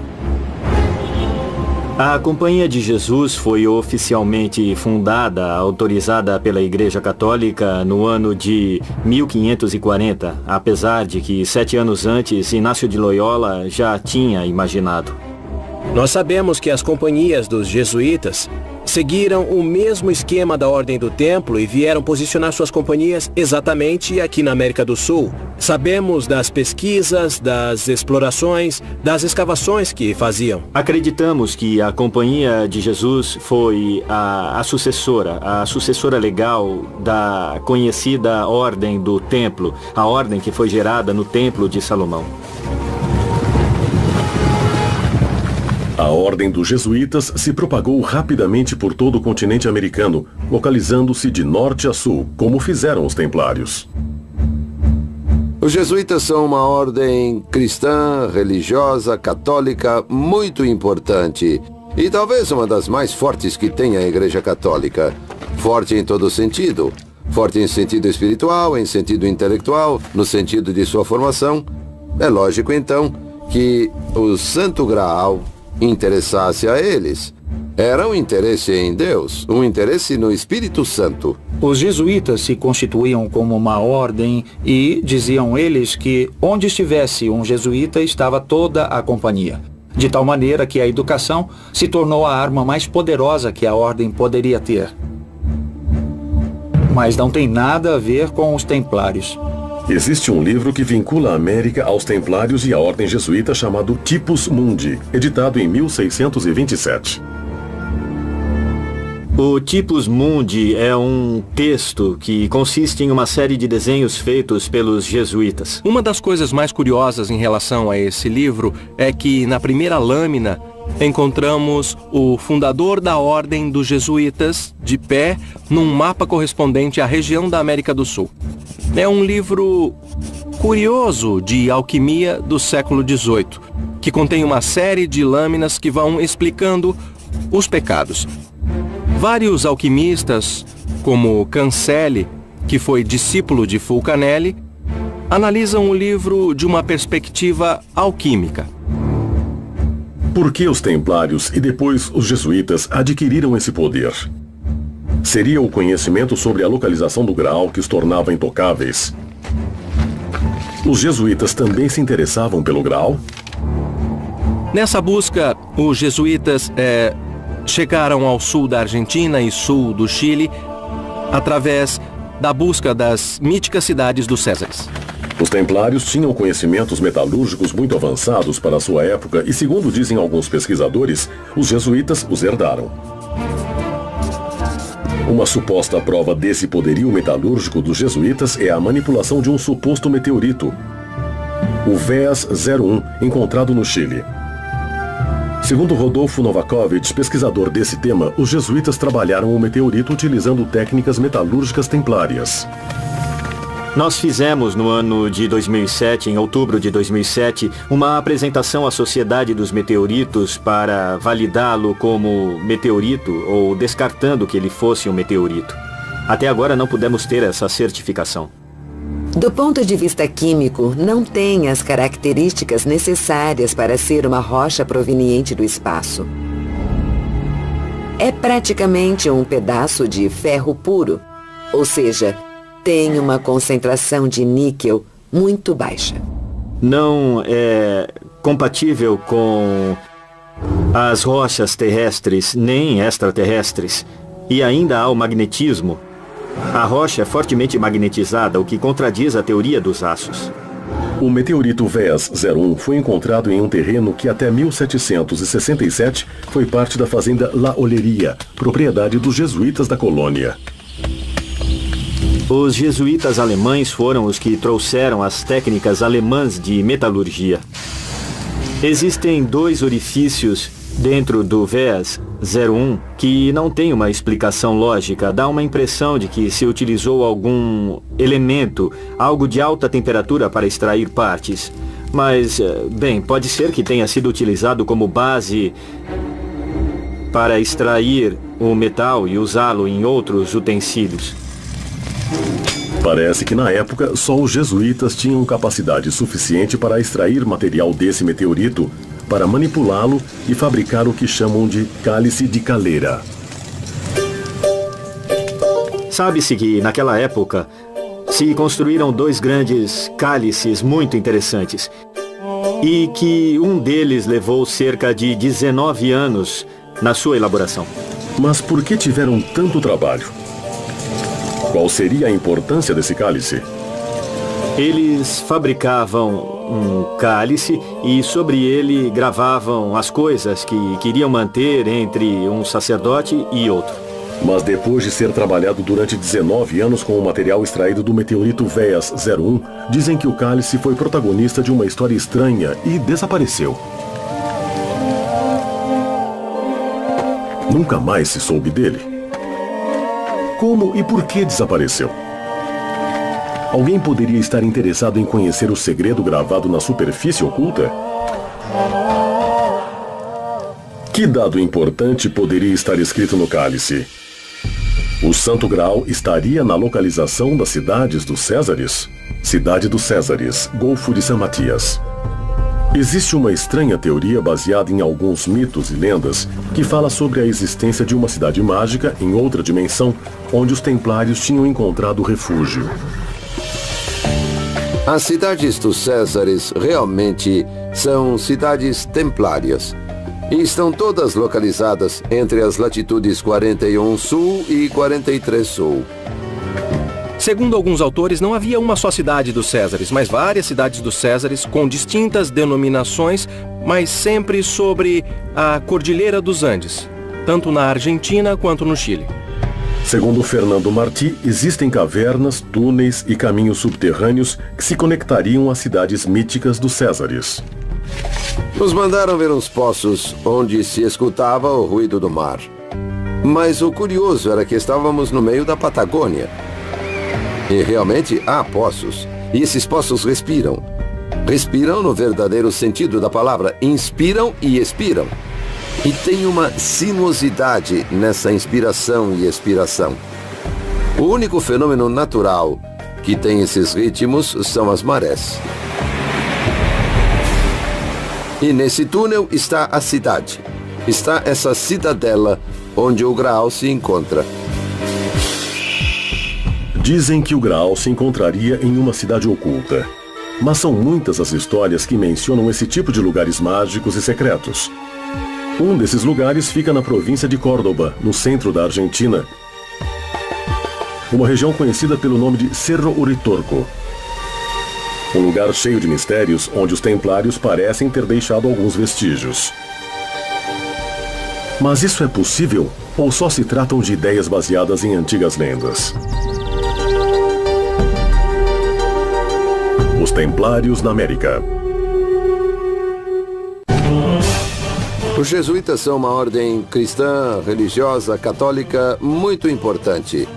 A Companhia de Jesus foi oficialmente fundada, autorizada pela Igreja Católica no ano de 1540, apesar de que 7 anos antes Inácio de Loyola já tinha imaginado. Nós sabemos que as companhias dos jesuítas seguiram o mesmo esquema da Ordem do Templo e vieram posicionar suas companhias exatamente aqui na América do Sul. Sabemos das pesquisas, das explorações, das escavações que faziam. Acreditamos que a Companhia de Jesus foi a sucessora legal da conhecida Ordem do Templo, a ordem que foi gerada no Templo de Salomão. A Ordem dos Jesuítas se propagou rapidamente por todo o continente americano, localizando-se de norte a sul, como fizeram os Templários. Os jesuítas são uma ordem cristã, religiosa, católica, muito importante. E talvez uma das mais fortes que tem a Igreja Católica. Forte em todo sentido. Forte em sentido espiritual, em sentido intelectual, no sentido de sua formação. É lógico, então, que o Santo Graal interessasse a eles. Era um interesse em Deus, um interesse no Espírito Santo. Os jesuítas se constituíam como uma ordem e diziam eles que onde estivesse um jesuíta estava toda a companhia. De tal maneira que a educação se tornou a arma mais poderosa que a ordem poderia ter. Mas não tem nada a ver com os templários. Existe um livro que vincula a América aos Templários e à Ordem Jesuíta chamado Typus Mundi, editado em 1627. O Typus Mundi é um texto que consiste em uma série de desenhos feitos pelos jesuítas. Uma das coisas mais curiosas em relação a esse livro é que na primeira lâmina encontramos o fundador da Ordem dos Jesuítas de pé num mapa correspondente à região da América do Sul. É um livro curioso de alquimia do século XVIII, que contém uma série de lâminas que vão explicando os pecados. Vários alquimistas, como Cancelli, que foi discípulo de Fulcanelli, analisam o livro de uma perspectiva alquímica. Por que os Templários e depois os Jesuítas adquiriram esse poder? Seria o conhecimento sobre a localização do Graal que os tornava intocáveis? Os jesuítas também se interessavam pelo Graal? Nessa busca, os jesuítas chegaram ao sul da Argentina e sul do Chile através da busca das míticas cidades dos Césares. Os templários tinham conhecimentos metalúrgicos muito avançados para a sua época e, segundo dizem alguns pesquisadores, os jesuítas os herdaram. Uma suposta prova desse poderio metalúrgico dos jesuítas é a manipulação de um suposto meteorito, o VEAS 01, encontrado no Chile. Segundo Rodolfo Novakovic, pesquisador desse tema, os jesuítas trabalharam o meteorito utilizando técnicas metalúrgicas templárias. Nós fizemos no ano de 2007, em outubro de 2007, uma apresentação à Sociedade dos Meteoritos para validá-lo como meteorito ou descartando que ele fosse um meteorito. Até agora não pudemos ter essa certificação. Do ponto de vista químico, não tem as características necessárias para ser uma rocha proveniente do espaço. É praticamente um pedaço de ferro puro, ou seja, tem uma concentração de níquel muito baixa. Não é compatível com as rochas terrestres nem extraterrestres. E ainda há o magnetismo. A rocha é fortemente magnetizada, o que contradiz a teoria dos aços. O meteorito VEAS 01 foi encontrado em um terreno que até 1767 foi parte da fazenda La Olleria, propriedade dos jesuítas da colônia. Os jesuítas alemães foram os que trouxeram as técnicas alemãs de metalurgia. Existem 2 orifícios dentro do VEAS 01 que não tem uma explicação lógica. Dá uma impressão de que se utilizou algum elemento, algo de alta temperatura para extrair partes. Mas, bem, pode ser que tenha sido utilizado como base para extrair o metal e usá-lo em outros utensílios. Parece que na época só os jesuítas tinham capacidade suficiente para extrair material desse meteorito, para manipulá-lo e fabricar o que chamam de cálice de caleira. Sabe-se que naquela época se construíram 2 grandes cálices muito interessantes e que um deles levou cerca de 19 anos na sua elaboração. Mas por que tiveram tanto trabalho? Qual seria a importância desse cálice? Eles fabricavam um cálice e sobre ele gravavam as coisas que queriam manter entre um sacerdote e outro. Mas depois de ser trabalhado durante 19 anos com o material extraído do meteorito VEAS 01, dizem que o cálice foi protagonista de uma história estranha e desapareceu. Nunca mais se soube dele. Como e por que desapareceu? Alguém poderia estar interessado em conhecer o segredo gravado na superfície oculta? Que dado importante poderia estar escrito no cálice? O Santo Graal estaria na localização das cidades dos Césares? Cidade dos Césares, Golfo de San Matias. Existe uma estranha teoria baseada em alguns mitos e lendas que fala sobre a existência de uma cidade mágica em outra dimensão, onde os templários tinham encontrado refúgio. As cidades dos Césares realmente são cidades templárias e estão todas localizadas entre as latitudes 41 Sul e 43 Sul. Segundo alguns autores, não havia uma só cidade dos Césares, mas várias cidades dos Césares com distintas denominações, mas sempre sobre a Cordilheira dos Andes, tanto na Argentina quanto no Chile. Segundo Fernando Martí, existem cavernas, túneis e caminhos subterrâneos que se conectariam às cidades míticas dos Césares. Nos mandaram ver uns poços onde se escutava o ruído do mar. Mas o curioso era que estávamos no meio da Patagônia. E realmente há poços. E esses poços respiram. Respiram no verdadeiro sentido da palavra. Inspiram e expiram. E tem uma sinuosidade nessa inspiração e expiração. O único fenômeno natural que tem esses ritmos são as marés. E nesse túnel está a cidade. Está essa cidadela onde o Graal se encontra. Dizem que o Graal se encontraria em uma cidade oculta. Mas são muitas as histórias que mencionam esse tipo de lugares mágicos e secretos. Um desses lugares fica na província de Córdoba, no centro da Argentina. uma região conhecida pelo nome de Cerro Uritorco. Um lugar cheio de mistérios onde os templários parecem ter deixado alguns vestígios. Mas isso é possível ou só se tratam de ideias baseadas em antigas lendas? Os Templários na América. Os jesuítas são uma ordem cristã, religiosa, católica muito importante.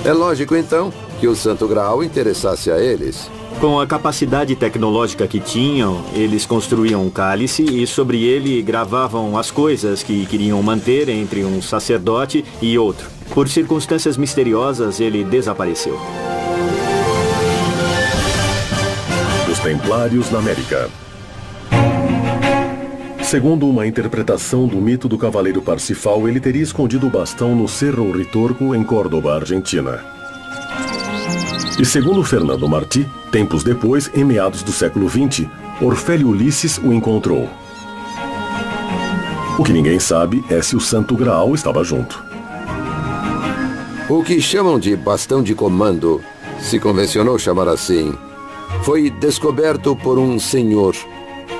É lógico, então, que o Santo Graal interessasse a eles. Com a capacidade tecnológica que tinham, eles construíam um cálice e sobre ele gravavam as coisas que queriam manter entre um sacerdote e outro. Por circunstâncias misteriosas, ele desapareceu. Os Templários na América. Segundo uma interpretação do mito do Cavaleiro Parsifal, ele teria escondido o bastão no Cerro Uritorco, em Córdoba, Argentina. E segundo Fernando Martí, tempos depois, em meados do século XX, Orfélio Ulisses o encontrou. O que ninguém sabe é se o Santo Graal estava junto. O que chamam de bastão de comando, se convencionou chamar assim, foi descoberto por um senhor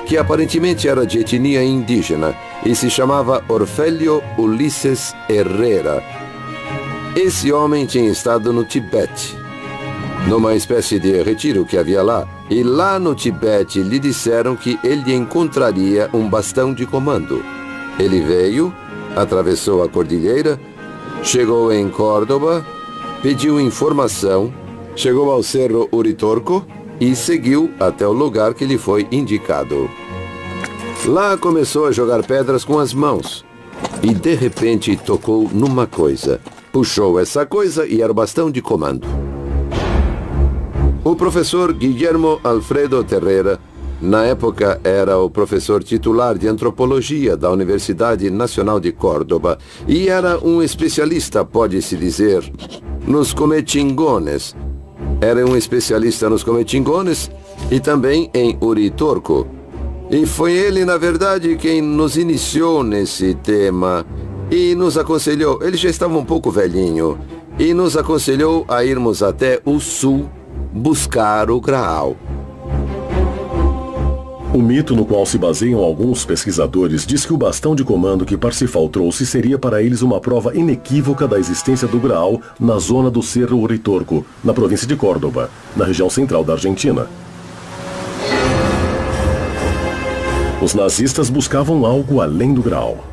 que aparentemente era de etnia indígena e se chamava Orfélio Ulisses Herrera. Esse homem tinha estado no Tibete, numa espécie de retiro que havia lá, e lá no Tibete lhe disseram que ele encontraria um bastão de comando. Ele veio, atravessou a cordilheira, chegou em Córdoba, pediu informação, chegou ao Cerro Uritorco e seguiu até o lugar que lhe foi indicado. Lá começou a jogar pedras com as mãos e de repente tocou numa coisa. Puxou essa coisa e era o bastão de comando. O professor Guillermo Alfredo Terrera, na época era o professor titular de antropologia da Universidade Nacional de Córdoba e era um especialista, pode-se dizer, nos cometingones. Era um especialista nos cometingones e também em Uritorco. E foi ele, na verdade, quem nos iniciou nesse tema e nos aconselhou, ele já estava um pouco velhinho, e nos aconselhou a irmos até o sul buscar o Graal. O mito no qual se baseiam alguns pesquisadores diz que o bastão de comando que Parsifal trouxe seria para eles uma prova inequívoca da existência do Graal na zona do Cerro Uritorco, na província de Córdoba, na região central da Argentina. Os nazistas buscavam algo além do Graal.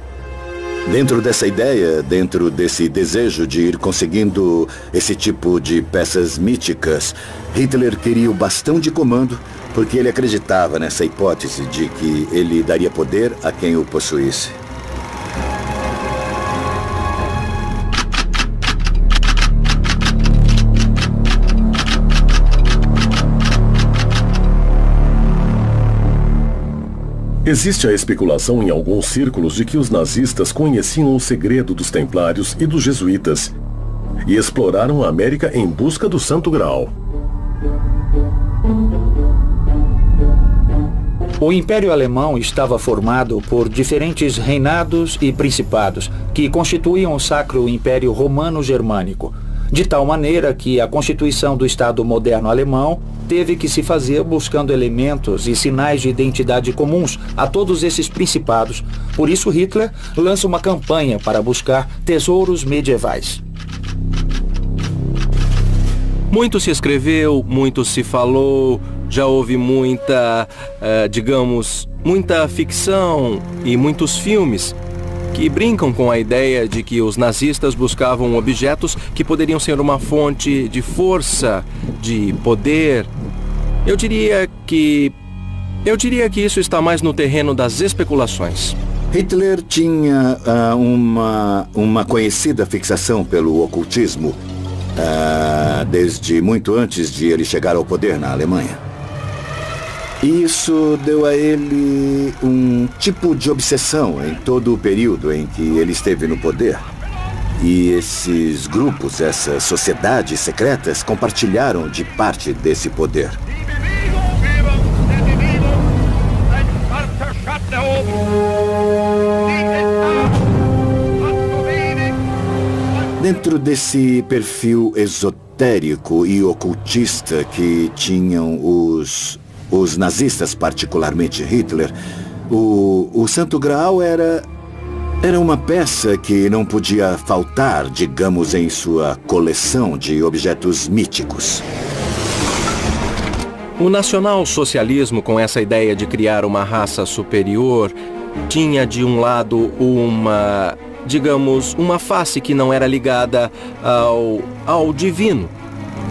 Dentro dessa ideia, dentro desse desejo de ir conseguindo esse tipo de peças míticas, Hitler queria o bastão de comando porque ele acreditava nessa hipótese de que ele daria poder a quem o possuísse. Existe a especulação em alguns círculos de que os nazistas conheciam o segredo dos templários e dos jesuítas e exploraram a América em busca do Santo Graal. O Império Alemão estava formado por diferentes reinados e principados que constituíam o Sacro Império Romano-Germânico, de tal maneira que a constituição do Estado moderno alemão teve que se fazer buscando elementos e sinais de identidade comuns a todos esses principados. Por isso Hitler lança uma campanha para buscar tesouros medievais. Muito se escreveu, muito se falou, já houve muita, muita ficção e muitos filmes que brincam com a ideia de que os nazistas buscavam objetos que poderiam ser uma fonte de força, de poder. Eu diria que isso está mais no terreno das especulações. Hitler tinha uma conhecida fixação pelo ocultismo desde muito antes de ele chegar ao poder na Alemanha. Isso deu a ele um tipo de obsessão em todo o período em que ele esteve no poder. E esses grupos, essas sociedades secretas, compartilharam de parte desse poder. Dentro desse perfil esotérico e ocultista que tinham os nazistas, particularmente Hitler, o Santo Graal era uma peça que não podia faltar, digamos, em sua coleção de objetos míticos. O nacional-socialismo, com essa ideia de criar uma raça superior, tinha de um lado uma face que não era ligada ao divino,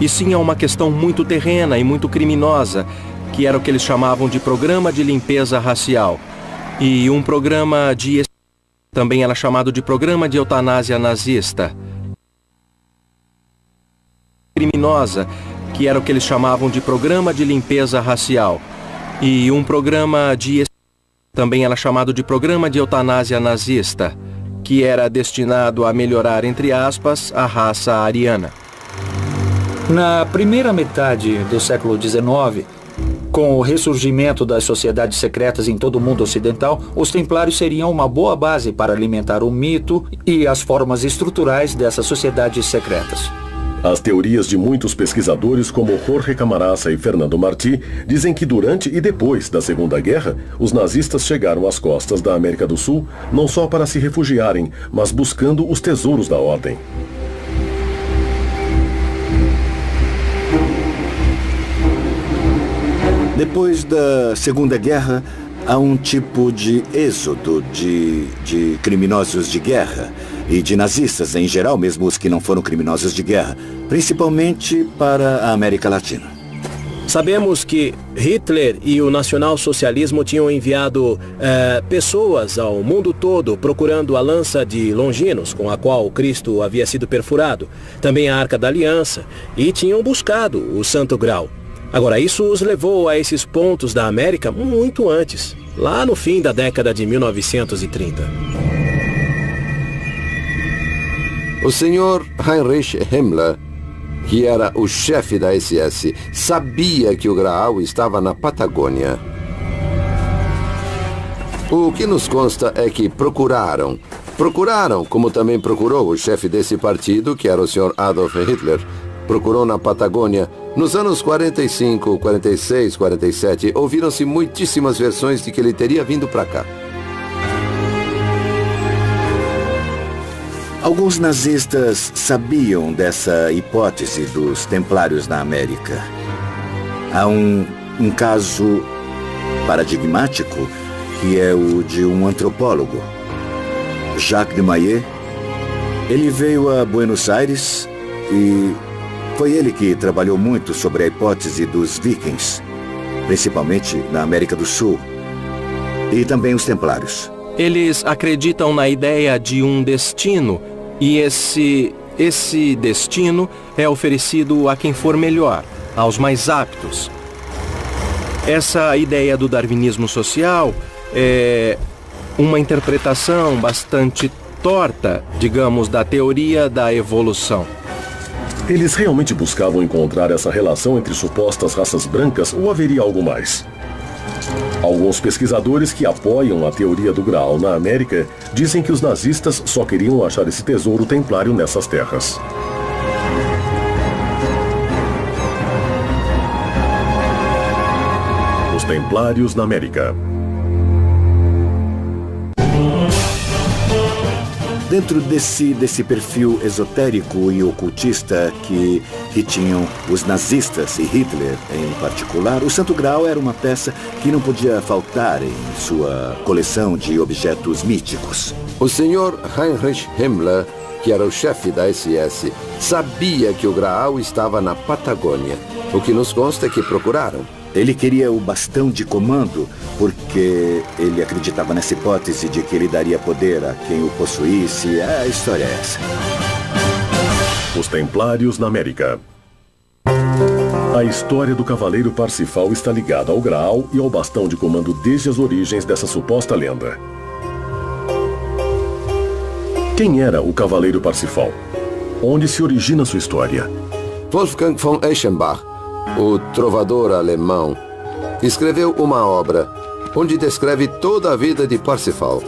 e sim a uma questão muito terrena e muito criminosa, que era o que eles chamavam de programa de limpeza racial. E um programa de... também era chamado de programa de eutanásia nazista. Criminosa, que era o que eles chamavam de programa de limpeza racial. E um programa de... também era chamado de programa de eutanásia nazista, que era destinado a melhorar, entre aspas, a raça ariana. Na primeira metade do século XIX, com o ressurgimento das sociedades secretas em todo o mundo ocidental, os templários seriam uma boa base para alimentar o mito e as formas estruturais dessas sociedades secretas. As teorias de muitos pesquisadores, como Jorge Camarasa e Fernando Martí, dizem que durante e depois da Segunda Guerra, os nazistas chegaram às costas da América do Sul não só para se refugiarem, mas buscando os tesouros da ordem. Depois da Segunda Guerra, há um tipo de êxodo de criminosos de guerra e de nazistas em geral, mesmo os que não foram criminosos de guerra, principalmente para a América Latina. Sabemos que Hitler e o nacionalsocialismo tinham enviado pessoas ao mundo todo procurando a lança de Longinos, com a qual Cristo havia sido perfurado, também a Arca da Aliança, e tinham buscado o Santo Graal. Agora, isso os levou a esses pontos da América muito antes, lá no fim da década de 1930. O senhor Heinrich Himmler, que era o chefe da SS, sabia que o Graal estava na Patagônia. O que nos consta é que procuraram, como também procurou o chefe desse partido, que era o senhor Adolf Hitler, procurou na Patagônia. Nos anos 45, 46, 47, ouviram-se muitíssimas versões de que ele teria vindo para cá. Alguns nazistas sabiam dessa hipótese dos templários na América. Há um caso paradigmático, que é o de um antropólogo, Jacques de Maillet. Ele veio a Buenos Aires e foi ele que trabalhou muito sobre a hipótese dos vikings, principalmente na América do Sul, e também os templários. Eles acreditam na ideia de um destino, e esse destino é oferecido a quem for melhor, aos mais aptos. Essa ideia do darwinismo social é uma interpretação bastante torta, digamos, da teoria da evolução. Eles realmente buscavam encontrar essa relação entre supostas raças brancas ou haveria algo mais? Alguns pesquisadores que apoiam a teoria do Graal na América dizem que os nazistas só queriam achar esse tesouro templário nessas terras. Os Templários na América. Dentro desse perfil esotérico e ocultista que tinham os nazistas e Hitler em particular, o Santo Graal era uma peça que não podia faltar em sua coleção de objetos míticos. O senhor Heinrich Himmler, que era o chefe da SS, sabia que o Graal estava na Patagônia. O que nos consta é que procuraram. Ele queria o bastão de comando porque ele acreditava nessa hipótese de que ele daria poder a quem o possuísse. A história é essa. Os Templários na América. A história do Cavaleiro Parsifal está ligada ao Graal e ao bastão de comando desde as origens dessa suposta lenda. Quem era o Cavaleiro Parsifal? Onde se origina sua história? Wolfgang von Eschenbach, o trovador alemão, escreveu uma obra onde descreve toda a vida de Parsifal.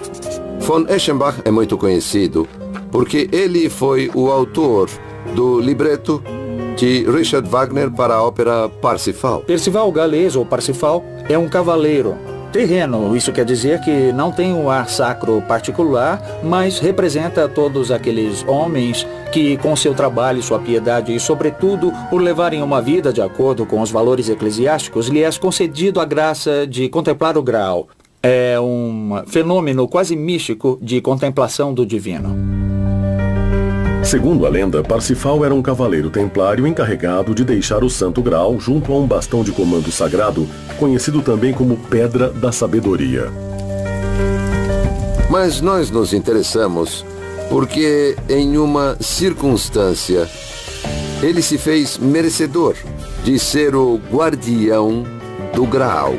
Von Eschenbach é muito conhecido porque ele foi o autor do libreto de Richard Wagner para a ópera Parsifal. Percival Galês, ou Parsifal, é um cavaleiro terreno. Isso quer dizer que não tem um ar sacro particular, mas representa todos aqueles homens que, com seu trabalho e sua piedade, e sobretudo por levarem uma vida de acordo com os valores eclesiásticos, lhe é concedido a graça de contemplar o Graal. É um fenômeno quase místico de contemplação do divino. Segundo a lenda, Parsifal era um cavaleiro templário encarregado de deixar o Santo Graal junto a um bastão de comando sagrado, conhecido também como Pedra da Sabedoria. Mas nós nos interessamos porque, em uma circunstância, ele se fez merecedor de ser o guardião do Graal.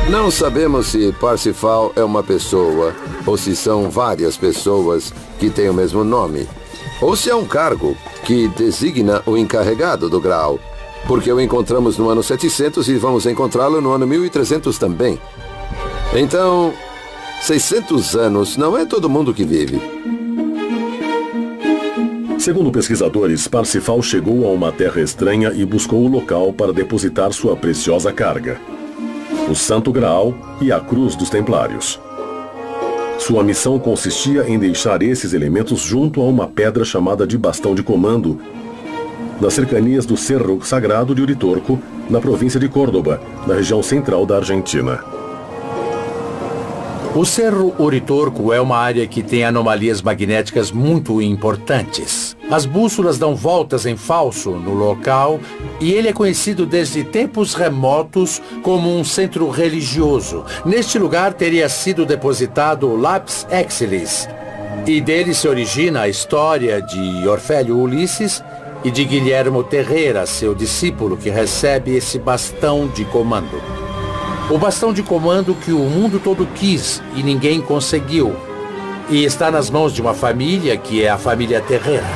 Não sabemos se Parsifal é uma pessoa, ou se são várias pessoas que têm o mesmo nome, ou se é um cargo que designa o encarregado do Graal, porque o encontramos no ano 700 e vamos encontrá-lo no ano 1300 também. Então, 600 anos não é todo mundo que vive. Segundo pesquisadores, Parsifal chegou a uma terra estranha e buscou o local para depositar sua preciosa carga: o Santo Graal e a Cruz dos Templários. Sua missão consistia em deixar esses elementos junto a uma pedra chamada de Bastão de Comando, nas cercanias do Cerro Sagrado de Uritorco, na província de Córdoba, na região central da Argentina. O Cerro Uritorco é uma área que tem anomalias magnéticas muito importantes. As bússolas dão voltas em falso no local e ele é conhecido desde tempos remotos como um centro religioso. Neste lugar teria sido depositado o Lapis Exilis, e dele se origina a história de Orfélio Ulisses e de Guilhermo Terreira, seu discípulo, que recebe esse bastão de comando. O bastão de comando que o mundo todo quis e ninguém conseguiu. E está nas mãos de uma família que é a família Terreira.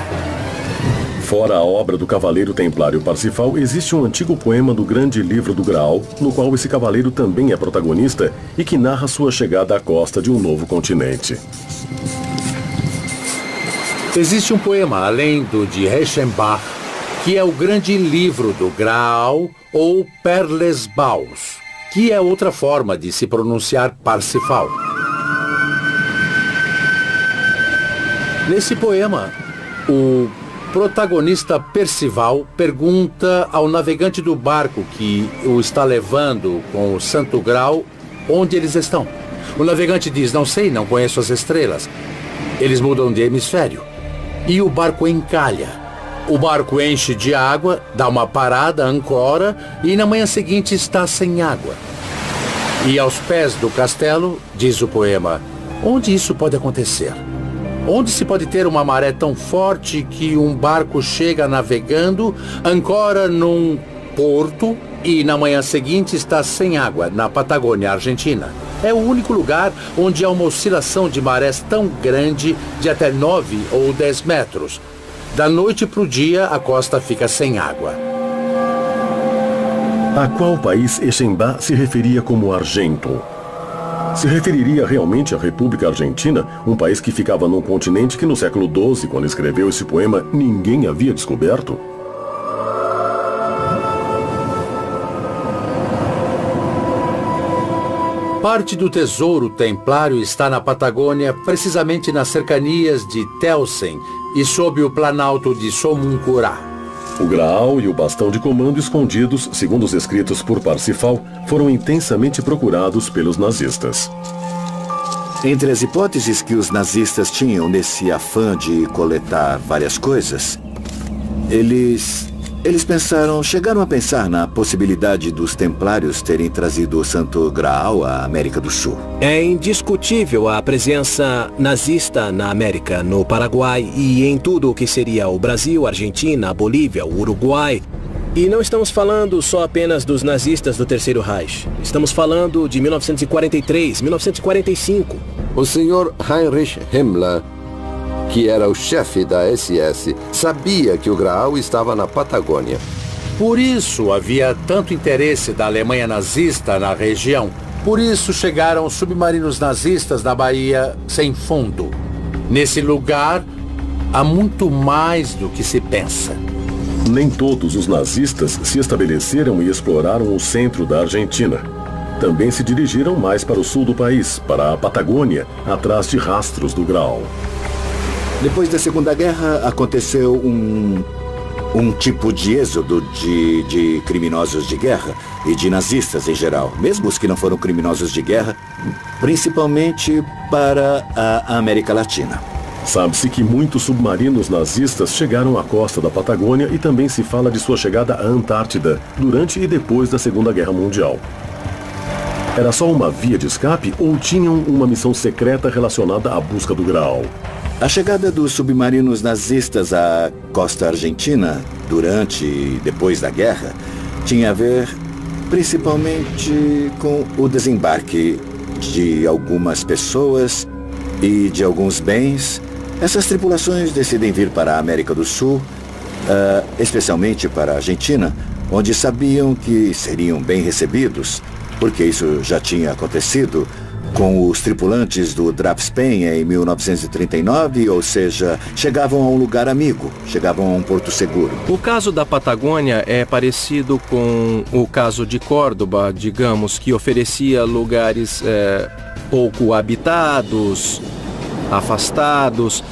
Fora a obra do cavaleiro templário Parsifal, existe um antigo poema do Grande Livro do Graal, no qual esse cavaleiro também é protagonista e que narra sua chegada à costa de um novo continente. Existe um poema, além do de Reichenbach, que é o Grande Livro do Graal, ou Perlesbaus, que é outra forma de se pronunciar Parsifal. Nesse poema, o protagonista Percival pergunta ao navegante do barco que o está levando com o Santo Graal onde eles estão. O navegante diz: não sei, não conheço as estrelas. Eles mudam de hemisfério. E o barco encalha. O barco enche de água, dá uma parada, ancora, e na manhã seguinte está sem água. E aos pés do castelo, diz o poema, onde isso pode acontecer? Onde se pode ter uma maré tão forte que um barco chega navegando, ancora num porto e na manhã seguinte está sem água, na Patagônia, Argentina? É o único lugar onde há uma oscilação de marés tão grande, de até 9 ou 10 metros. Da noite para o dia, a costa fica sem água. A qual país Eixembá se referia como Argento? Se referiria realmente à República Argentina, um país que ficava num continente que no século XII, quando escreveu esse poema, ninguém havia descoberto? Parte do tesouro templário está na Patagônia, precisamente nas cercanias de Telsen e sob o planalto de Somuncurá. O Graal e o bastão de comando escondidos, segundo os escritos por Parsifal, foram intensamente procurados pelos nazistas. Entre as hipóteses que os nazistas tinham nesse afã de coletar várias coisas, eles chegaram a pensar na possibilidade dos templários terem trazido o Santo Graal à América do Sul. É indiscutível a presença nazista na América, no Paraguai e em tudo o que seria o Brasil, a Argentina, a Bolívia, o Uruguai. E não estamos falando só apenas dos nazistas do Terceiro Reich. Estamos falando de 1943, 1945. O senhor Heinrich Himmler, que era o chefe da SS, sabia que o Graal estava na Patagônia. Por isso havia tanto interesse da Alemanha nazista na região. Por isso chegaram submarinos nazistas na Baía Sem Fundo. Nesse lugar, há muito mais do que se pensa. Nem todos os nazistas se estabeleceram e exploraram o centro da Argentina. Também se dirigiram mais para o sul do país, para a Patagônia, atrás de rastros do Graal. Depois da Segunda Guerra, aconteceu um tipo de êxodo de criminosos de guerra e de nazistas em geral, mesmo os que não foram criminosos de guerra, principalmente para a América Latina. Sabe-se que muitos submarinos nazistas chegaram à costa da Patagônia e também se fala de sua chegada à Antártida durante e depois da Segunda Guerra Mundial. Era só uma via de escape ou tinham uma missão secreta relacionada à busca do Graal? A chegada dos submarinos nazistas à costa argentina durante e depois da guerra tinha a ver principalmente com o desembarque de algumas pessoas e de alguns bens. Essas tripulações decidem vir para a América do Sul, especialmente para a Argentina, onde sabiam que seriam bem recebidos, porque isso já tinha acontecido com os tripulantes do Drapspen em 1939, ou seja, chegavam a um lugar amigo, chegavam a um porto seguro. O caso da Patagônia é parecido com o caso de Córdoba, digamos, que oferecia lugares pouco habitados, afastados.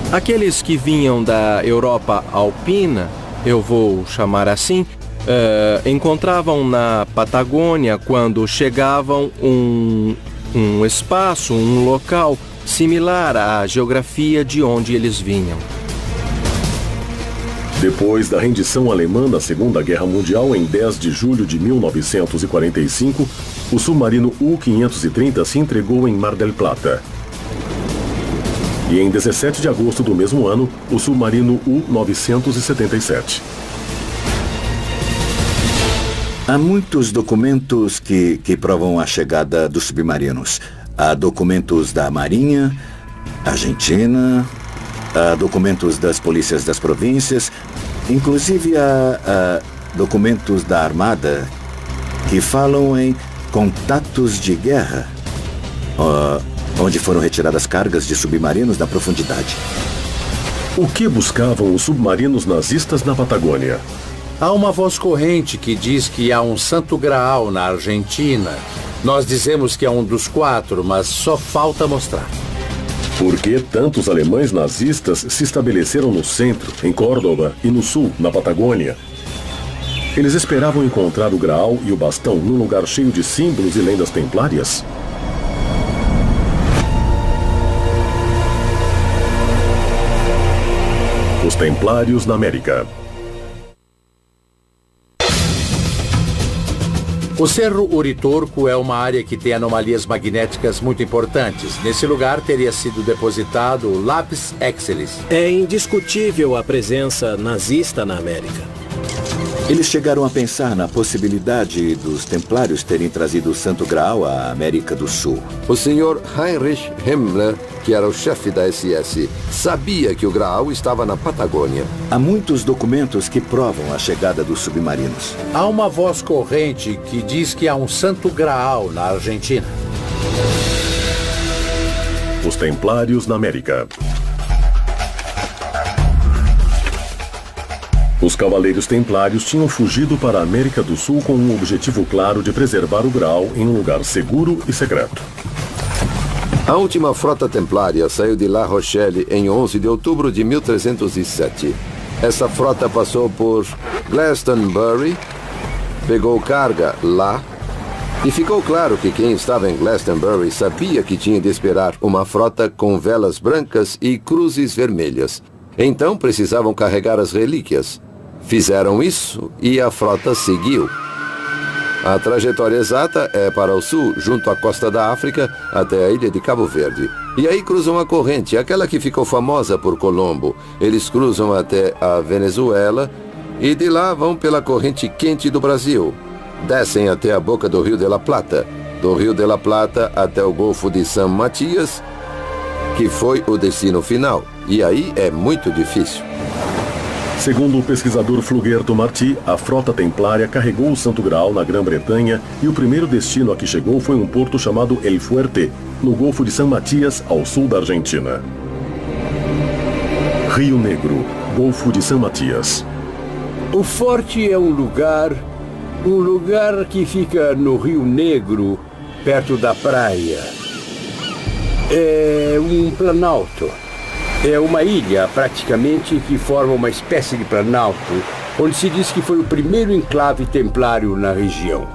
Aqueles que vinham da Europa alpina, eu vou chamar assim, encontravam na Patagônia, quando chegavam, um espaço, um local similar à geografia de onde eles vinham. Depois da rendição alemã na Segunda Guerra Mundial, em 10 de julho de 1945, o submarino U-530 se entregou em Mar del Plata. E em 17 de agosto do mesmo ano, o submarino U-977. Há muitos documentos que provam a chegada dos submarinos. Há documentos da Marinha Argentina, há documentos das polícias das províncias, inclusive há documentos da Armada que falam em contatos de guerra, onde foram retiradas cargas de submarinos na profundidade. O que buscavam os submarinos nazistas na Patagônia? Há uma voz corrente que diz que há um Santo Graal na Argentina. Nós dizemos que é um dos 4, mas só falta mostrar. Por que tantos alemães nazistas se estabeleceram no centro, em Córdoba, e no sul, na Patagônia? Eles esperavam encontrar o Graal e o bastão num lugar cheio de símbolos e lendas templárias? Os Templários na América. O Cerro Uritorco é uma área que tem anomalias magnéticas muito importantes. Nesse lugar teria sido depositado o Lapis Exilis. É indiscutível a presença nazista na América. Eles chegaram a pensar na possibilidade dos templários terem trazido o Santo Graal à América do Sul. O senhor Heinrich Himmler, que era o chefe da SS, sabia que o Graal estava na Patagônia. Há muitos documentos que provam a chegada dos submarinos. Há uma voz corrente que diz que há um Santo Graal na Argentina. Os Templários na América. Os Cavaleiros Templários tinham fugido para a América do Sul com um objetivo claro de preservar o Graal em um lugar seguro e secreto. A última frota templária saiu de La Rochelle em 11 de outubro de 1307. Essa frota passou por Glastonbury, pegou carga lá, e ficou claro que quem estava em Glastonbury sabia que tinha de esperar uma frota com velas brancas e cruzes vermelhas. Então precisavam carregar as relíquias. Fizeram isso e a frota seguiu. A trajetória exata é para o sul, junto à costa da África, até a ilha de Cabo Verde. E aí cruzam a corrente, aquela que ficou famosa por Colombo. Eles cruzam até a Venezuela e de lá vão pela corrente quente do Brasil. Descem até a boca do Rio de la Plata. Do Rio de la Plata até o Golfo de San Matias que foi o destino final. E aí é muito difícil. Segundo o pesquisador Fluguerto Martí, a frota templária carregou o Santo Graal na Grã-Bretanha e o primeiro destino a que chegou foi um porto chamado El Fuerte, no Golfo de San Matías, ao sul da Argentina. Rio Negro, Golfo de San Matías. O forte é um lugar que fica no Rio Negro, perto da praia. É um planalto. É uma ilha, praticamente, que forma uma espécie de planalto, onde se diz que foi o primeiro enclave templário na região.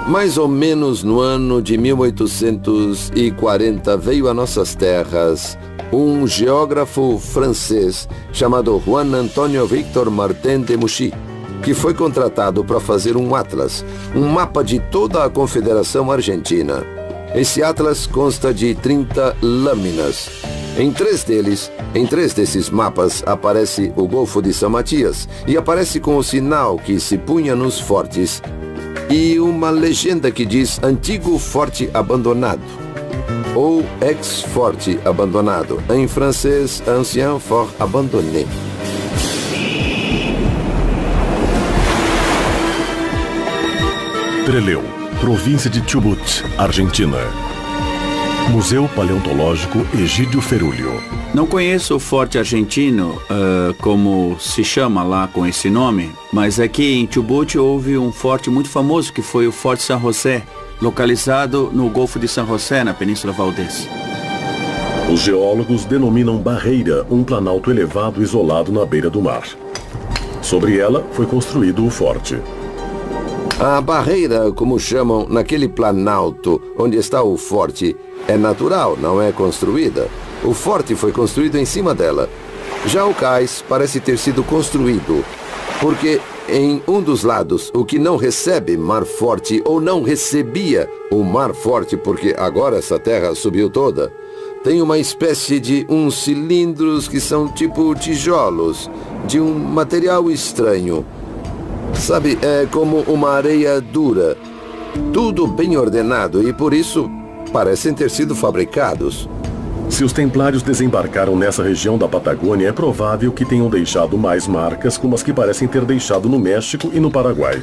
Mais ou menos no ano de 1840 veio a nossas terras um geógrafo francês chamado Juan Antonio Victor Martin de Mouchy, que foi contratado para fazer um atlas, um mapa de toda a Confederação Argentina. Esse atlas consta de 30 lâminas. Em três desses mapas, aparece o Golfo de San Matías e aparece com o sinal que se punha nos fortes e uma legenda que diz Antigo Forte Abandonado ou Ex-Forte Abandonado, em francês Ancien Fort Abandonné. Trelew, província de Chubut, Argentina. Museu Paleontológico Egídio Ferúlio. Não conheço o Forte Argentino, como se chama lá com esse nome, mas aqui em Chubut houve um forte muito famoso que foi o Forte San José, localizado no Golfo de San José, na Península Valdez. Os geólogos denominam barreira um planalto elevado isolado na beira do mar. Sobre ela foi construído o forte. A barreira, como chamam naquele planalto onde está o forte, é natural, não é construída. O forte foi construído em cima dela. Já o cais parece ter sido construído, porque em um dos lados, o que não recebe mar forte ou não recebia o mar forte, porque agora essa terra subiu toda, tem uma espécie de uns cilindros que são tipo tijolos, de um material estranho. Sabe, é como uma areia dura. Tudo bem ordenado e por isso parecem ter sido fabricados. Se os templários desembarcaram nessa região da Patagônia, é provável que tenham deixado mais marcas como as que parecem ter deixado no México e no Paraguai.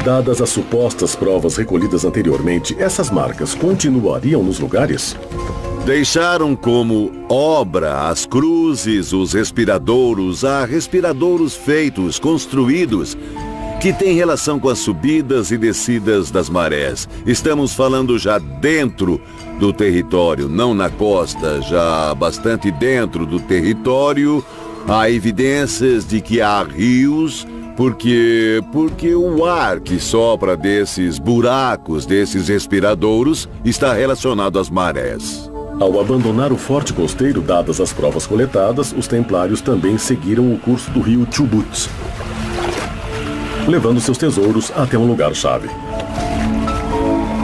Dadas as supostas provas recolhidas anteriormente, essas marcas continuariam nos lugares? Deixaram como obra as cruzes, os respiradouros, há respiradouros feitos, construídos, que têm relação com as subidas e descidas das marés. Estamos falando já dentro do território, não na costa, já bastante dentro do território. Há evidências de que há rios, porque o ar que sopra desses buracos, desses respiradouros, está relacionado às marés. Ao abandonar o forte costeiro, dadas as provas coletadas, os templários também seguiram o curso do rio Chubut, levando seus tesouros até um lugar-chave.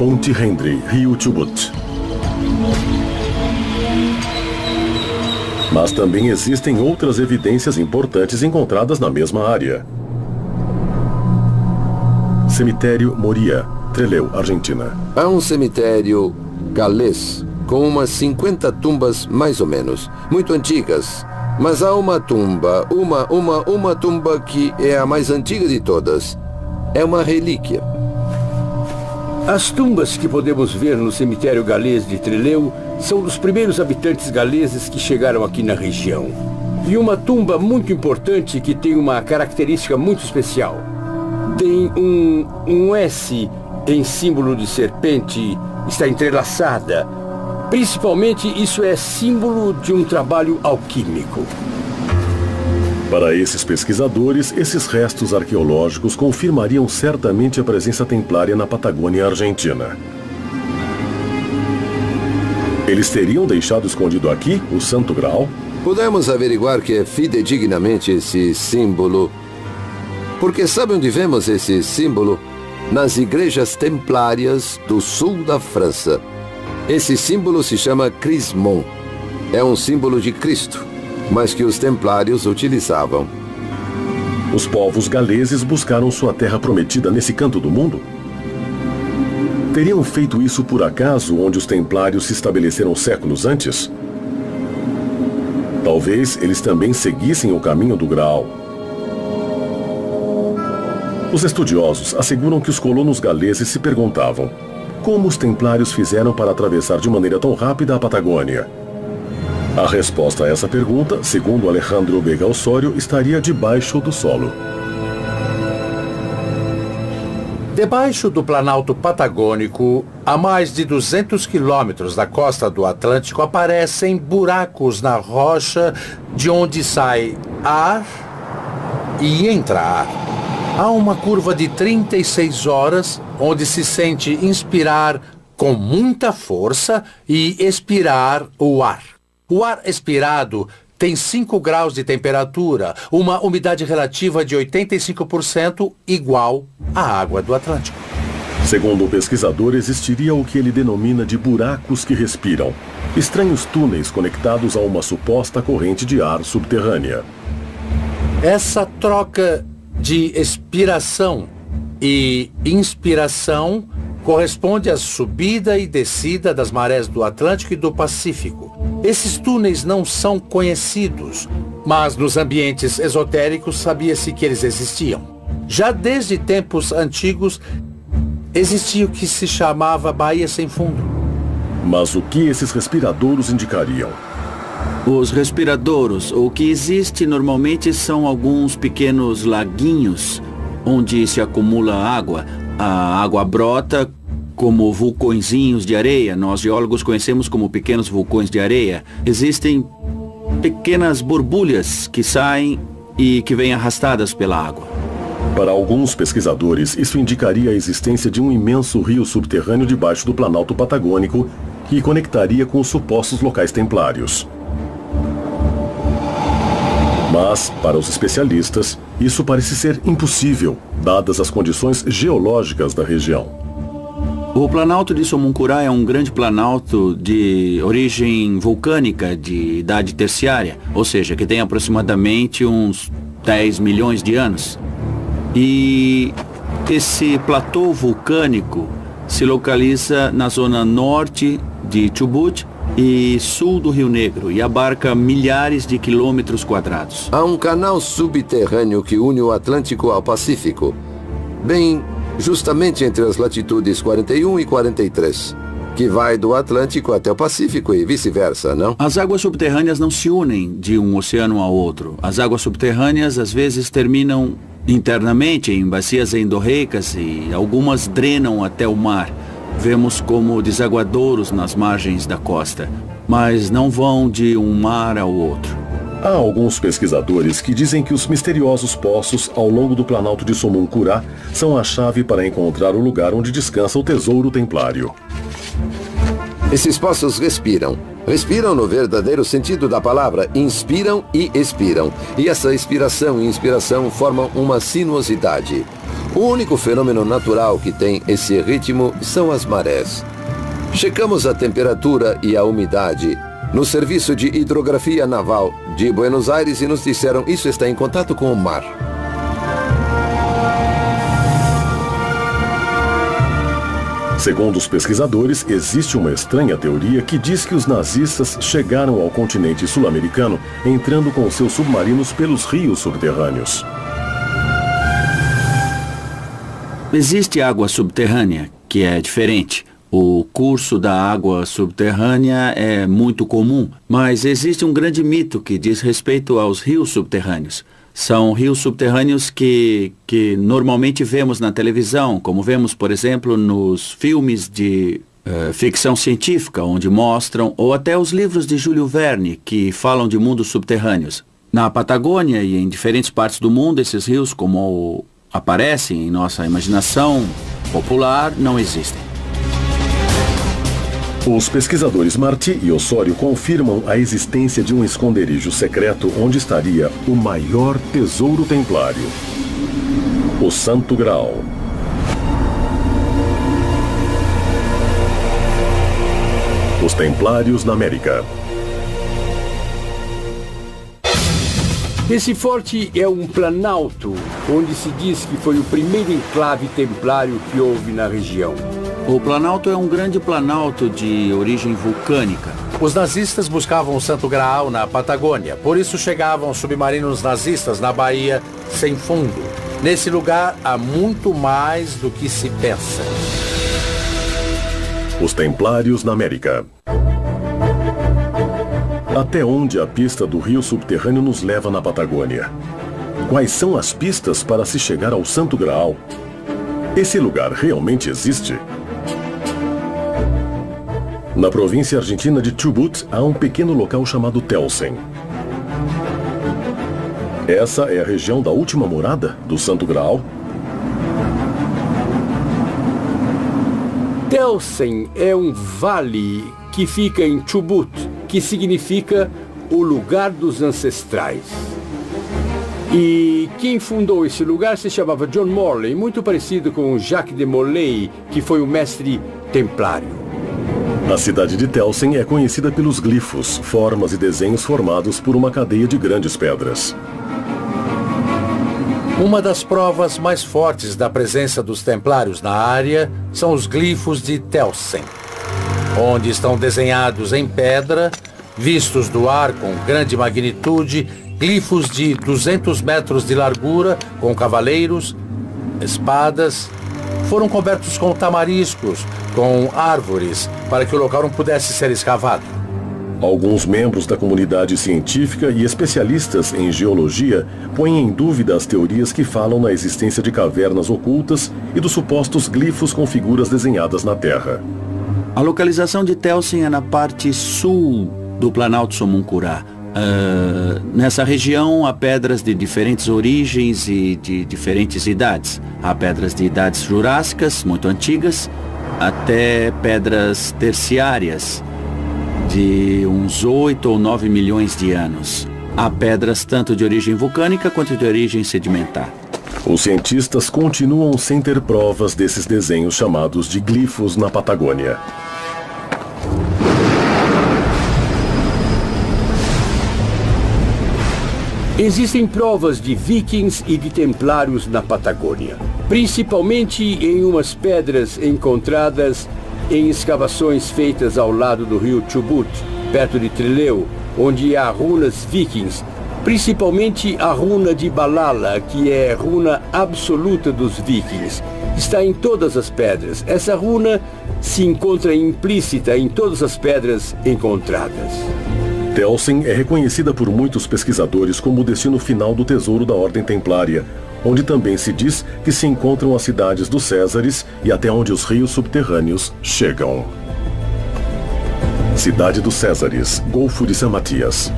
Ponte Henry, rio Chubut. Mas também existem outras evidências importantes encontradas na mesma área. Cemitério Moria, Trelew, Argentina. Há um cemitério galês com umas 50 tumbas mais ou menos, muito antigas. Mas há uma tumba, uma tumba que é a mais antiga de todas. É uma relíquia. As tumbas que podemos ver no cemitério galês de Trelew são dos primeiros habitantes galeses que chegaram aqui na região. E uma tumba muito importante que tem uma característica muito especial. Tem um S em símbolo de serpente, está entrelaçada. Principalmente, isso é símbolo de um trabalho alquímico. Para esses pesquisadores, esses restos arqueológicos confirmariam certamente a presença templária na Patagônia Argentina. Eles teriam deixado escondido aqui o Santo Graal? Podemos averiguar que é fidedignamente esse símbolo. Porque sabe onde vemos esse símbolo? Nas igrejas templárias do sul da França. Esse símbolo se chama crismon. É um símbolo de Cristo, mas que os templários utilizavam. Os povos galeses buscaram sua terra prometida nesse canto do mundo? Teriam feito isso por acaso onde os templários se estabeleceram séculos antes? Talvez eles também seguissem o caminho do Graal. Os estudiosos asseguram que os colonos galeses se perguntavam como os templários fizeram para atravessar de maneira tão rápida a Patagônia. A resposta a essa pergunta, segundo Alejandro Vega Osório, estaria debaixo do solo. Debaixo do Planalto Patagônico, a mais de 200 quilômetros da costa do Atlântico, aparecem buracos na rocha de onde sai ar e entra ar. Há uma curva de 36 horas, onde se sente inspirar com muita força e expirar o ar. O ar expirado tem 5 graus de temperatura, uma umidade relativa de 85%, igual à água do Atlântico. Segundo o pesquisador, existiria o que ele denomina de buracos que respiram, estranhos túneis conectados a uma suposta corrente de ar subterrânea. Essa troca de expiração e inspiração corresponde à subida e descida das marés do Atlântico e do Pacífico. Esses túneis não são conhecidos, mas nos ambientes esotéricos sabia-se que eles existiam. Já desde tempos antigos, existia o que se chamava Baía Sem Fundo. Mas o que esses respiradouros indicariam? Os respiradouros, o que existe normalmente são alguns pequenos laguinhos onde se acumula água. A água brota como vulcõezinhos de areia. Nós geólogos conhecemos como pequenos vulcões de areia. Existem pequenas borbulhas que saem e que vêm arrastadas pela água. Para alguns pesquisadores, isso indicaria a existência de um imenso rio subterrâneo debaixo do Planalto Patagônico que conectaria com os supostos locais templários. Mas, para os especialistas, isso parece ser impossível, dadas as condições geológicas da região. O Planalto de Somuncurá é um grande planalto de origem vulcânica de idade terciária, ou seja, que tem aproximadamente uns 10 milhões de anos. E esse platô vulcânico se localiza na zona norte de Chubut e sul do Rio Negro e abarca milhares de quilômetros quadrados. Há um canal subterrâneo que une o Atlântico ao Pacífico, bem justamente entre as latitudes 41 e 43, que vai do Atlântico até o Pacífico e vice-versa, não? As águas subterrâneas não se unem de um oceano ao outro. As águas subterrâneas às vezes terminam internamente em bacias endorreicas e algumas drenam até o mar. Vemos como desaguadouros nas margens da costa, mas não vão de um mar ao outro. Há alguns pesquisadores que dizem que os misteriosos poços ao longo do Planalto de Somuncurá são a chave para encontrar o lugar onde descansa o tesouro templário. Esses poços respiram. Respiram no verdadeiro sentido da palavra, inspiram e expiram. E essa expiração e inspiração formam uma sinuosidade. O único fenômeno natural que tem esse ritmo são as marés. Checamos a temperatura e a umidade no Serviço de Hidrografia Naval de Buenos Aires e nos disseram isso está em contato com o mar. Segundo os pesquisadores, existe uma estranha teoria que diz que os nazistas chegaram ao continente sul-americano entrando com seus submarinos pelos rios subterrâneos. Existe água subterrânea, que é diferente. O curso da água subterrânea é muito comum, mas existe um grande mito que diz respeito aos rios subterrâneos. São rios subterrâneos que normalmente vemos na televisão, como vemos, por exemplo, nos filmes de ficção científica, onde mostram, ou até os livros de Júlio Verne, que falam de mundos subterrâneos. Na Patagônia e em diferentes partes do mundo, esses rios, como aparecem em nossa imaginação popular, não existem. Os pesquisadores Martí e Osório confirmam a existência de um esconderijo secreto onde estaria o maior tesouro templário, o Santo Graal. Os Templários na América. Esse forte é um planalto, onde se diz que foi o primeiro enclave templário que houve na região. O Planalto é um grande planalto de origem vulcânica. Os nazistas buscavam o Santo Graal na Patagônia, por isso chegavam submarinos nazistas na Bahia sem fundo. Nesse lugar há muito mais do que se pensa. Os Templários na América. Até onde a pista do rio subterrâneo nos leva na Patagônia? Quais são as pistas para se chegar ao Santo Graal? Esse lugar realmente existe? Na província argentina de Chubut, há um pequeno local chamado Telsen. Essa é a região da última morada do Santo Graal? Telsen é um vale que fica em Chubut, que significa o lugar dos ancestrais. E quem fundou esse lugar se chamava John Morley, muito parecido com Jacques de Molay, que foi o mestre templário. A cidade de Telsen é conhecida pelos glifos, formas e desenhos formados por uma cadeia de grandes pedras. Uma das provas mais fortes da presença dos templários na área são os glifos de Telsen, onde estão desenhados em pedra, vistos do ar com grande magnitude, glifos de 200 metros de largura com cavaleiros, espadas. Foram cobertos com tamariscos, com árvores, para que o local não pudesse ser escavado. Alguns membros da comunidade científica e especialistas em geologia põem em dúvida as teorias que falam na existência de cavernas ocultas e dos supostos glifos com figuras desenhadas na terra. A localização de Telsen é na parte sul do Planalto Somuncurá. Nessa região há pedras de diferentes origens e de diferentes idades. Há pedras de idades jurássicas, muito antigas, até pedras terciárias, de uns 8 ou 9 milhões de anos. Há pedras tanto de origem vulcânica quanto de origem sedimentar. Os cientistas continuam sem ter provas desses desenhos chamados de glifos na Patagônia. Existem provas de vikings e de templários na Patagônia, principalmente em umas pedras encontradas em escavações feitas ao lado do rio Chubut, perto de Trelew, onde há runas vikings, principalmente a runa de Balala, que é a runa absoluta dos vikings. Está em todas as pedras. Essa runa se encontra implícita em todas as pedras encontradas. Telsen é reconhecida por muitos pesquisadores como o destino final do tesouro da Ordem Templária, onde também se diz que se encontram as cidades dos Césares e até onde os rios subterrâneos chegam. Cidade dos Césares, Golfo de San Matias.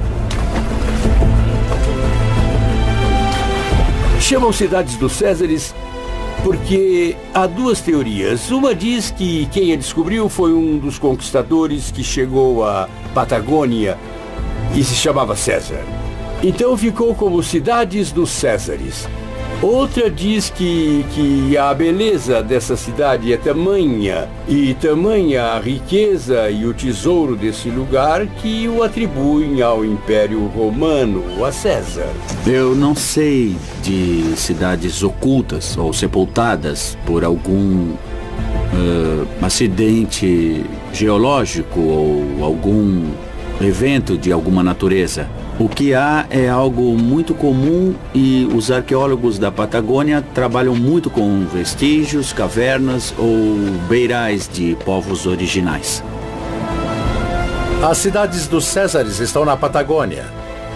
Chamam cidades dos Césares porque há duas teorias. Uma diz que quem a descobriu foi um dos conquistadores que chegou à Patagônia e se chamava César. Então ficou como cidades dos Césares. Outra diz que a beleza dessa cidade é tamanha, e tamanha a riqueza e o tesouro desse lugar, que o atribuem ao Império Romano, a César. Eu não sei de cidades ocultas ou sepultadas por algum acidente geológico ou algum evento de alguma natureza. O que há é algo muito comum e os arqueólogos da Patagônia trabalham muito com vestígios, cavernas ou beirais de povos originais. As cidades dos Césares estão na Patagônia.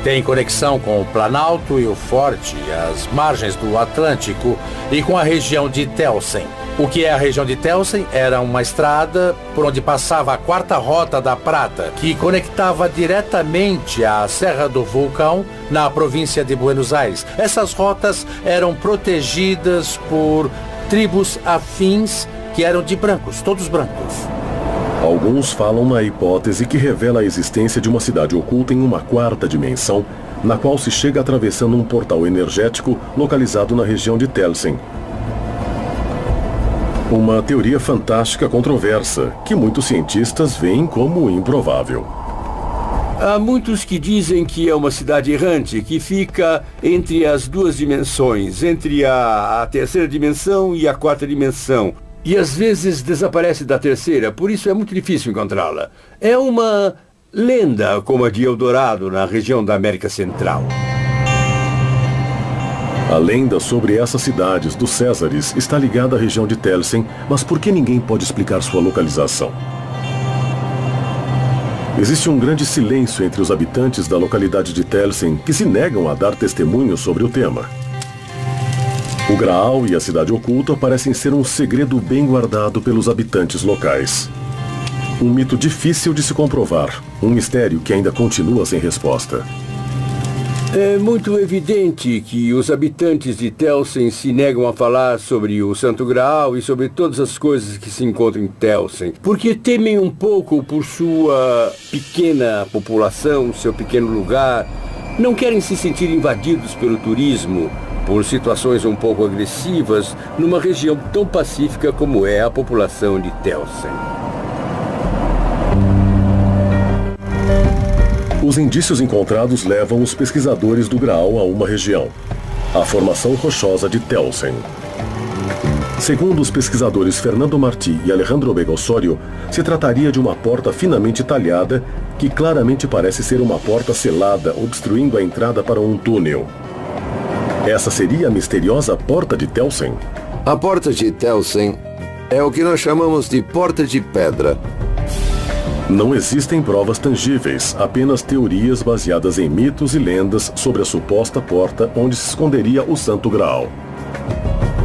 Tem conexão com o Planalto e o Forte, as margens do Atlântico e com a região de Telsen. O que é a região de Telsen? Era uma estrada por onde passava a quarta rota da Prata, que conectava diretamente à Serra do Vulcão, na província de Buenos Aires. Essas rotas eram protegidas por tribos afins que eram de brancos, todos brancos. Alguns falam na hipótese que revela a existência de uma cidade oculta em uma quarta dimensão, na qual se chega atravessando um portal energético localizado na região de Telsen. Uma teoria fantástica controversa, que muitos cientistas veem como improvável. Há muitos que dizem que é uma cidade errante, que fica entre as duas dimensões, entre a terceira dimensão e a quarta dimensão. e às vezes desaparece da terceira, por isso é muito difícil encontrá-la. É uma lenda como a de Eldorado, na região da América Central. A lenda sobre essas cidades dos Césares está ligada à região de Telsen, mas por que ninguém pode explicar sua localização? Existe um grande silêncio entre os habitantes da localidade de Telsen que se negam a dar testemunho sobre o tema. O Graal e a Cidade Oculta parecem ser um segredo bem guardado pelos habitantes locais. Um mito difícil de se comprovar, um mistério que ainda continua sem resposta. É muito evidente que os habitantes de Telsen se negam a falar sobre o Santo Graal e sobre todas as coisas que se encontram em Telsen, porque temem um pouco por sua pequena população, seu pequeno lugar, não querem se sentir invadidos pelo turismo, por situações um pouco agressivas, numa região tão pacífica como é a população de Telsen. Os indícios encontrados levam os pesquisadores do Graal a uma região, a formação rochosa de Telsen. Segundo os pesquisadores Fernando Martí e Alejandro Vega Osório, se trataria de uma porta finamente talhada que claramente parece ser uma porta selada, obstruindo a entrada para um túnel. Essa seria a misteriosa Porta de Telsen? A Porta de Telsen é o que nós chamamos de Porta de Pedra. Não existem provas tangíveis, apenas teorias baseadas em mitos e lendas sobre a suposta porta onde se esconderia o Santo Graal.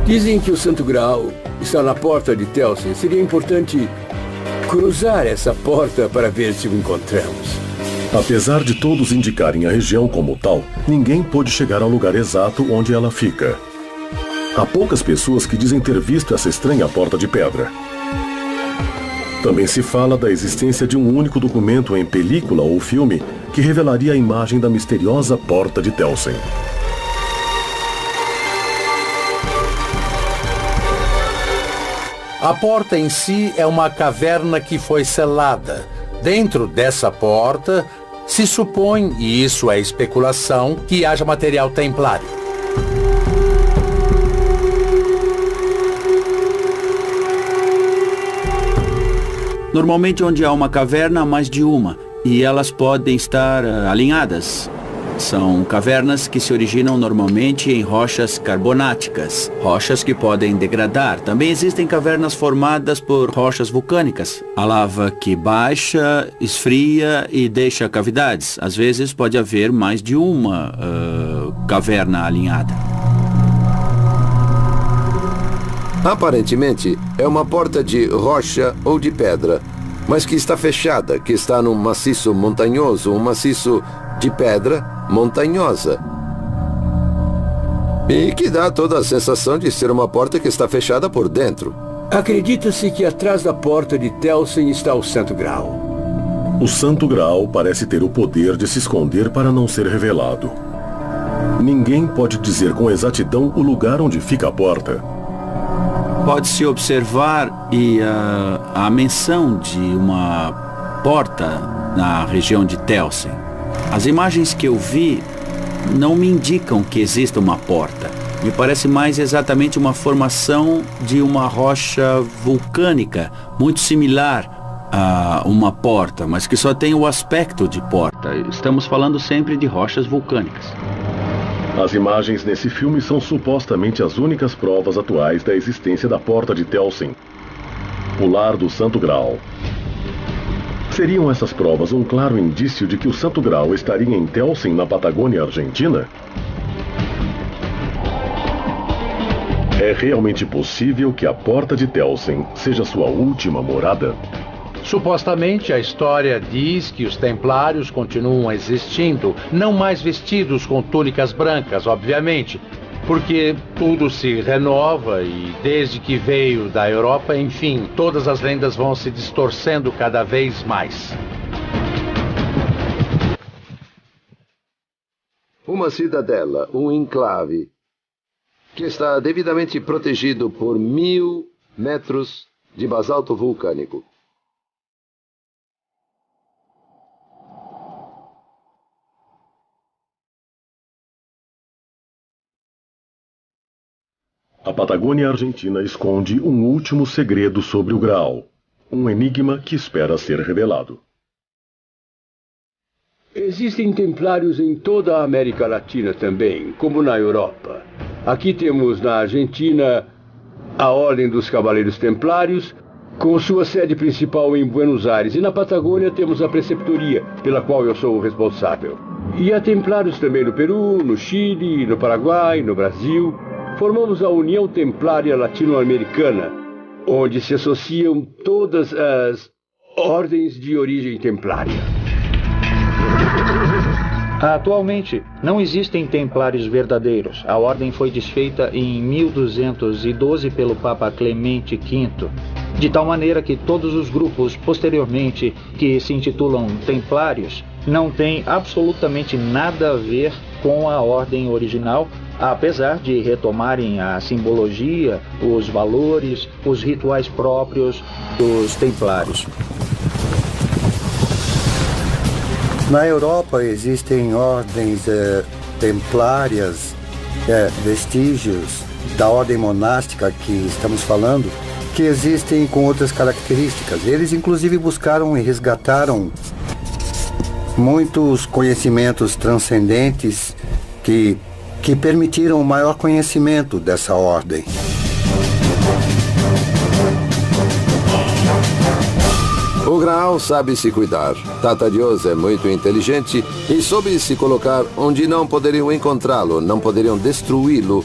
Dizem que o Santo Graal está na porta de Telsen. Seria importante cruzar essa porta para ver se o encontramos. Apesar de todos indicarem a região como tal, ninguém pôde chegar ao lugar exato onde ela fica. Há poucas pessoas que dizem ter visto essa estranha porta de pedra. Também se fala da existência de um único documento em película ou filme que revelaria a imagem da misteriosa Porta de Telsen. A porta em si é uma caverna que foi selada. Dentro dessa porta, se supõe, e isso é especulação, que haja material templário. Normalmente onde há uma caverna, há mais de uma, e elas podem estar alinhadas. São cavernas que se originam normalmente em rochas carbonáticas, rochas que podem degradar. Também existem cavernas formadas por rochas vulcânicas. A lava que baixa, esfria e deixa cavidades. Às vezes pode haver mais de uma caverna alinhada. Aparentemente, é uma porta de rocha ou de pedra, mas que está fechada, que está num maciço montanhoso, um maciço de pedra montanhosa. E que dá toda a sensação de ser uma porta que está fechada por dentro. Acredita-se que atrás da porta de Telsen está o Santo Graal. O Santo Graal parece ter o poder de se esconder para não ser revelado. Ninguém pode dizer com exatidão o lugar onde fica a porta. Pode-se observar a menção de uma porta na região de Telsen. As imagens que eu vi não me indicam que exista uma porta. Me parece mais exatamente uma formação de uma rocha vulcânica, muito similar a uma porta, mas que só tem o aspecto de porta. Estamos falando sempre de rochas vulcânicas. As imagens nesse filme são supostamente as únicas provas atuais da existência da Porta de Telsen, o lar do Santo Graal. Seriam essas provas um claro indício de que o Santo Graal estaria em Telsen, na Patagônia Argentina? É realmente possível que a Porta de Telsen seja sua última morada? Supostamente, a história diz que os templários continuam existindo, não mais vestidos com túnicas brancas, obviamente, porque tudo se renova e desde que veio da Europa, enfim, todas as lendas vão se distorcendo cada vez mais. Uma cidadela, um enclave, que está devidamente protegido por 1000 metros de basalto vulcânico. A Patagônia Argentina esconde um último segredo sobre o Graal. Um enigma que espera ser revelado. Existem templários em toda a América Latina também, como na Europa. Aqui temos na Argentina a Ordem dos Cavaleiros Templários, com sua sede principal em Buenos Aires. E na Patagônia temos a Preceptoria, pela qual eu sou o responsável. E há templários também no Peru, no Chile, no Paraguai, no Brasil. Formamos a União Templária Latino-Americana, onde se associam todas as ordens de origem templária. Atualmente, não existem templários verdadeiros. A ordem foi desfeita em 1212 pelo Papa Clemente V, de tal maneira que todos os grupos posteriormente que se intitulam templários não têm absolutamente nada a ver com a ordem original, apesar de retomarem a simbologia, os valores, os rituais próprios dos templários. Na Europa existem ordens templárias, vestígios da ordem monástica que estamos falando, que existem com outras características. Eles inclusive buscaram e resgataram muitos conhecimentos transcendentes que permitiram o maior conhecimento dessa ordem. O Graal sabe se cuidar. Tata Dios é muito inteligente e soube se colocar onde não poderiam encontrá-lo, não poderiam destruí-lo,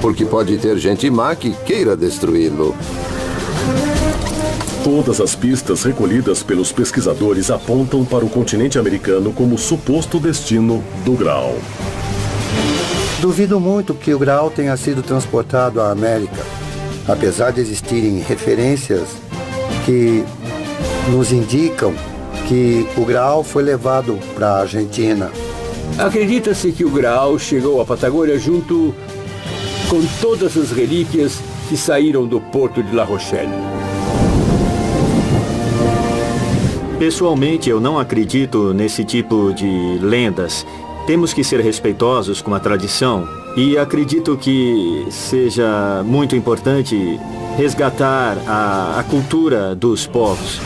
porque pode ter gente má que queira destruí-lo. Todas as pistas recolhidas pelos pesquisadores apontam para o continente americano como suposto destino do Graal. Duvido muito que o Graal tenha sido transportado à América, apesar de existirem referências que nos indicam que o Graal foi levado para a Argentina. Acredita-se que o Graal chegou à Patagônia junto com todas as relíquias que saíram do porto de La Rochelle. Pessoalmente, eu não acredito nesse tipo de lendas. Temos que ser respeitosos com a tradição e acredito que seja muito importante resgatar a cultura dos povos.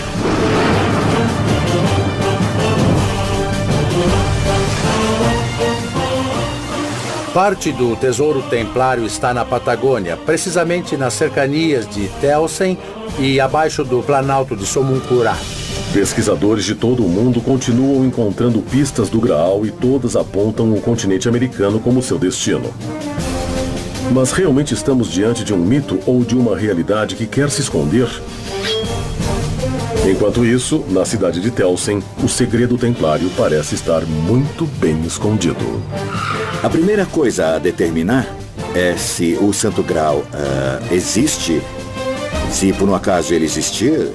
Parte do tesouro templário está na Patagônia, precisamente nas cercanias de Telsen e abaixo do Planalto de Somoncurá. Pesquisadores de todo o mundo continuam encontrando pistas do Graal e todas apontam o continente americano como seu destino. Mas realmente estamos diante de um mito ou de uma realidade que quer se esconder? Enquanto isso, na cidade de Telsen, o segredo templário parece estar muito bem escondido. A primeira coisa a determinar é se o Santo Graal existe, se por um acaso ele existir.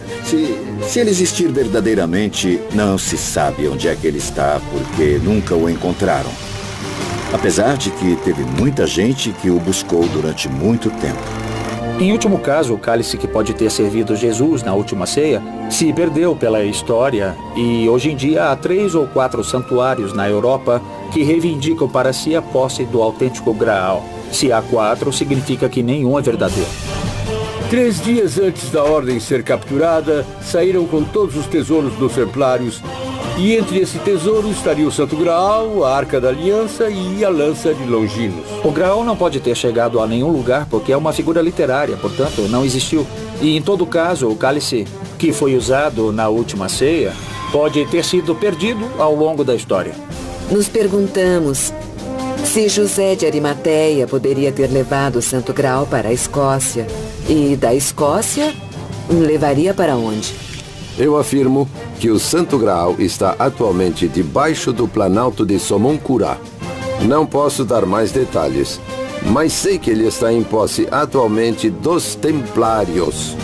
Se ele existir verdadeiramente, não se sabe onde é que ele está, porque nunca o encontraram. Apesar de que teve muita gente que o buscou durante muito tempo. Em último caso, o cálice que pode ter servido Jesus na última ceia se perdeu pela história e hoje em dia há 3 ou 4 santuários na Europa que reivindicam para si a posse do autêntico Graal. Se há 4, significa que nenhum é verdadeiro. 3 dias antes da ordem ser capturada, saíram com todos os tesouros dos templários. E entre esse tesouro estaria o Santo Graal, a Arca da Aliança e a lança de Longinos. O Graal não pode ter chegado a nenhum lugar porque é uma figura literária, portanto, não existiu. E em todo caso, o cálice que foi usado na última ceia pode ter sido perdido ao longo da história. Nos perguntamos se José de Arimateia poderia ter levado o Santo Graal para a Escócia. E da Escócia, levaria para onde? Eu afirmo que o Santo Graal está atualmente debaixo do Planalto de Somoncurá. Não posso dar mais detalhes, mas sei que ele está em posse atualmente dos Templários.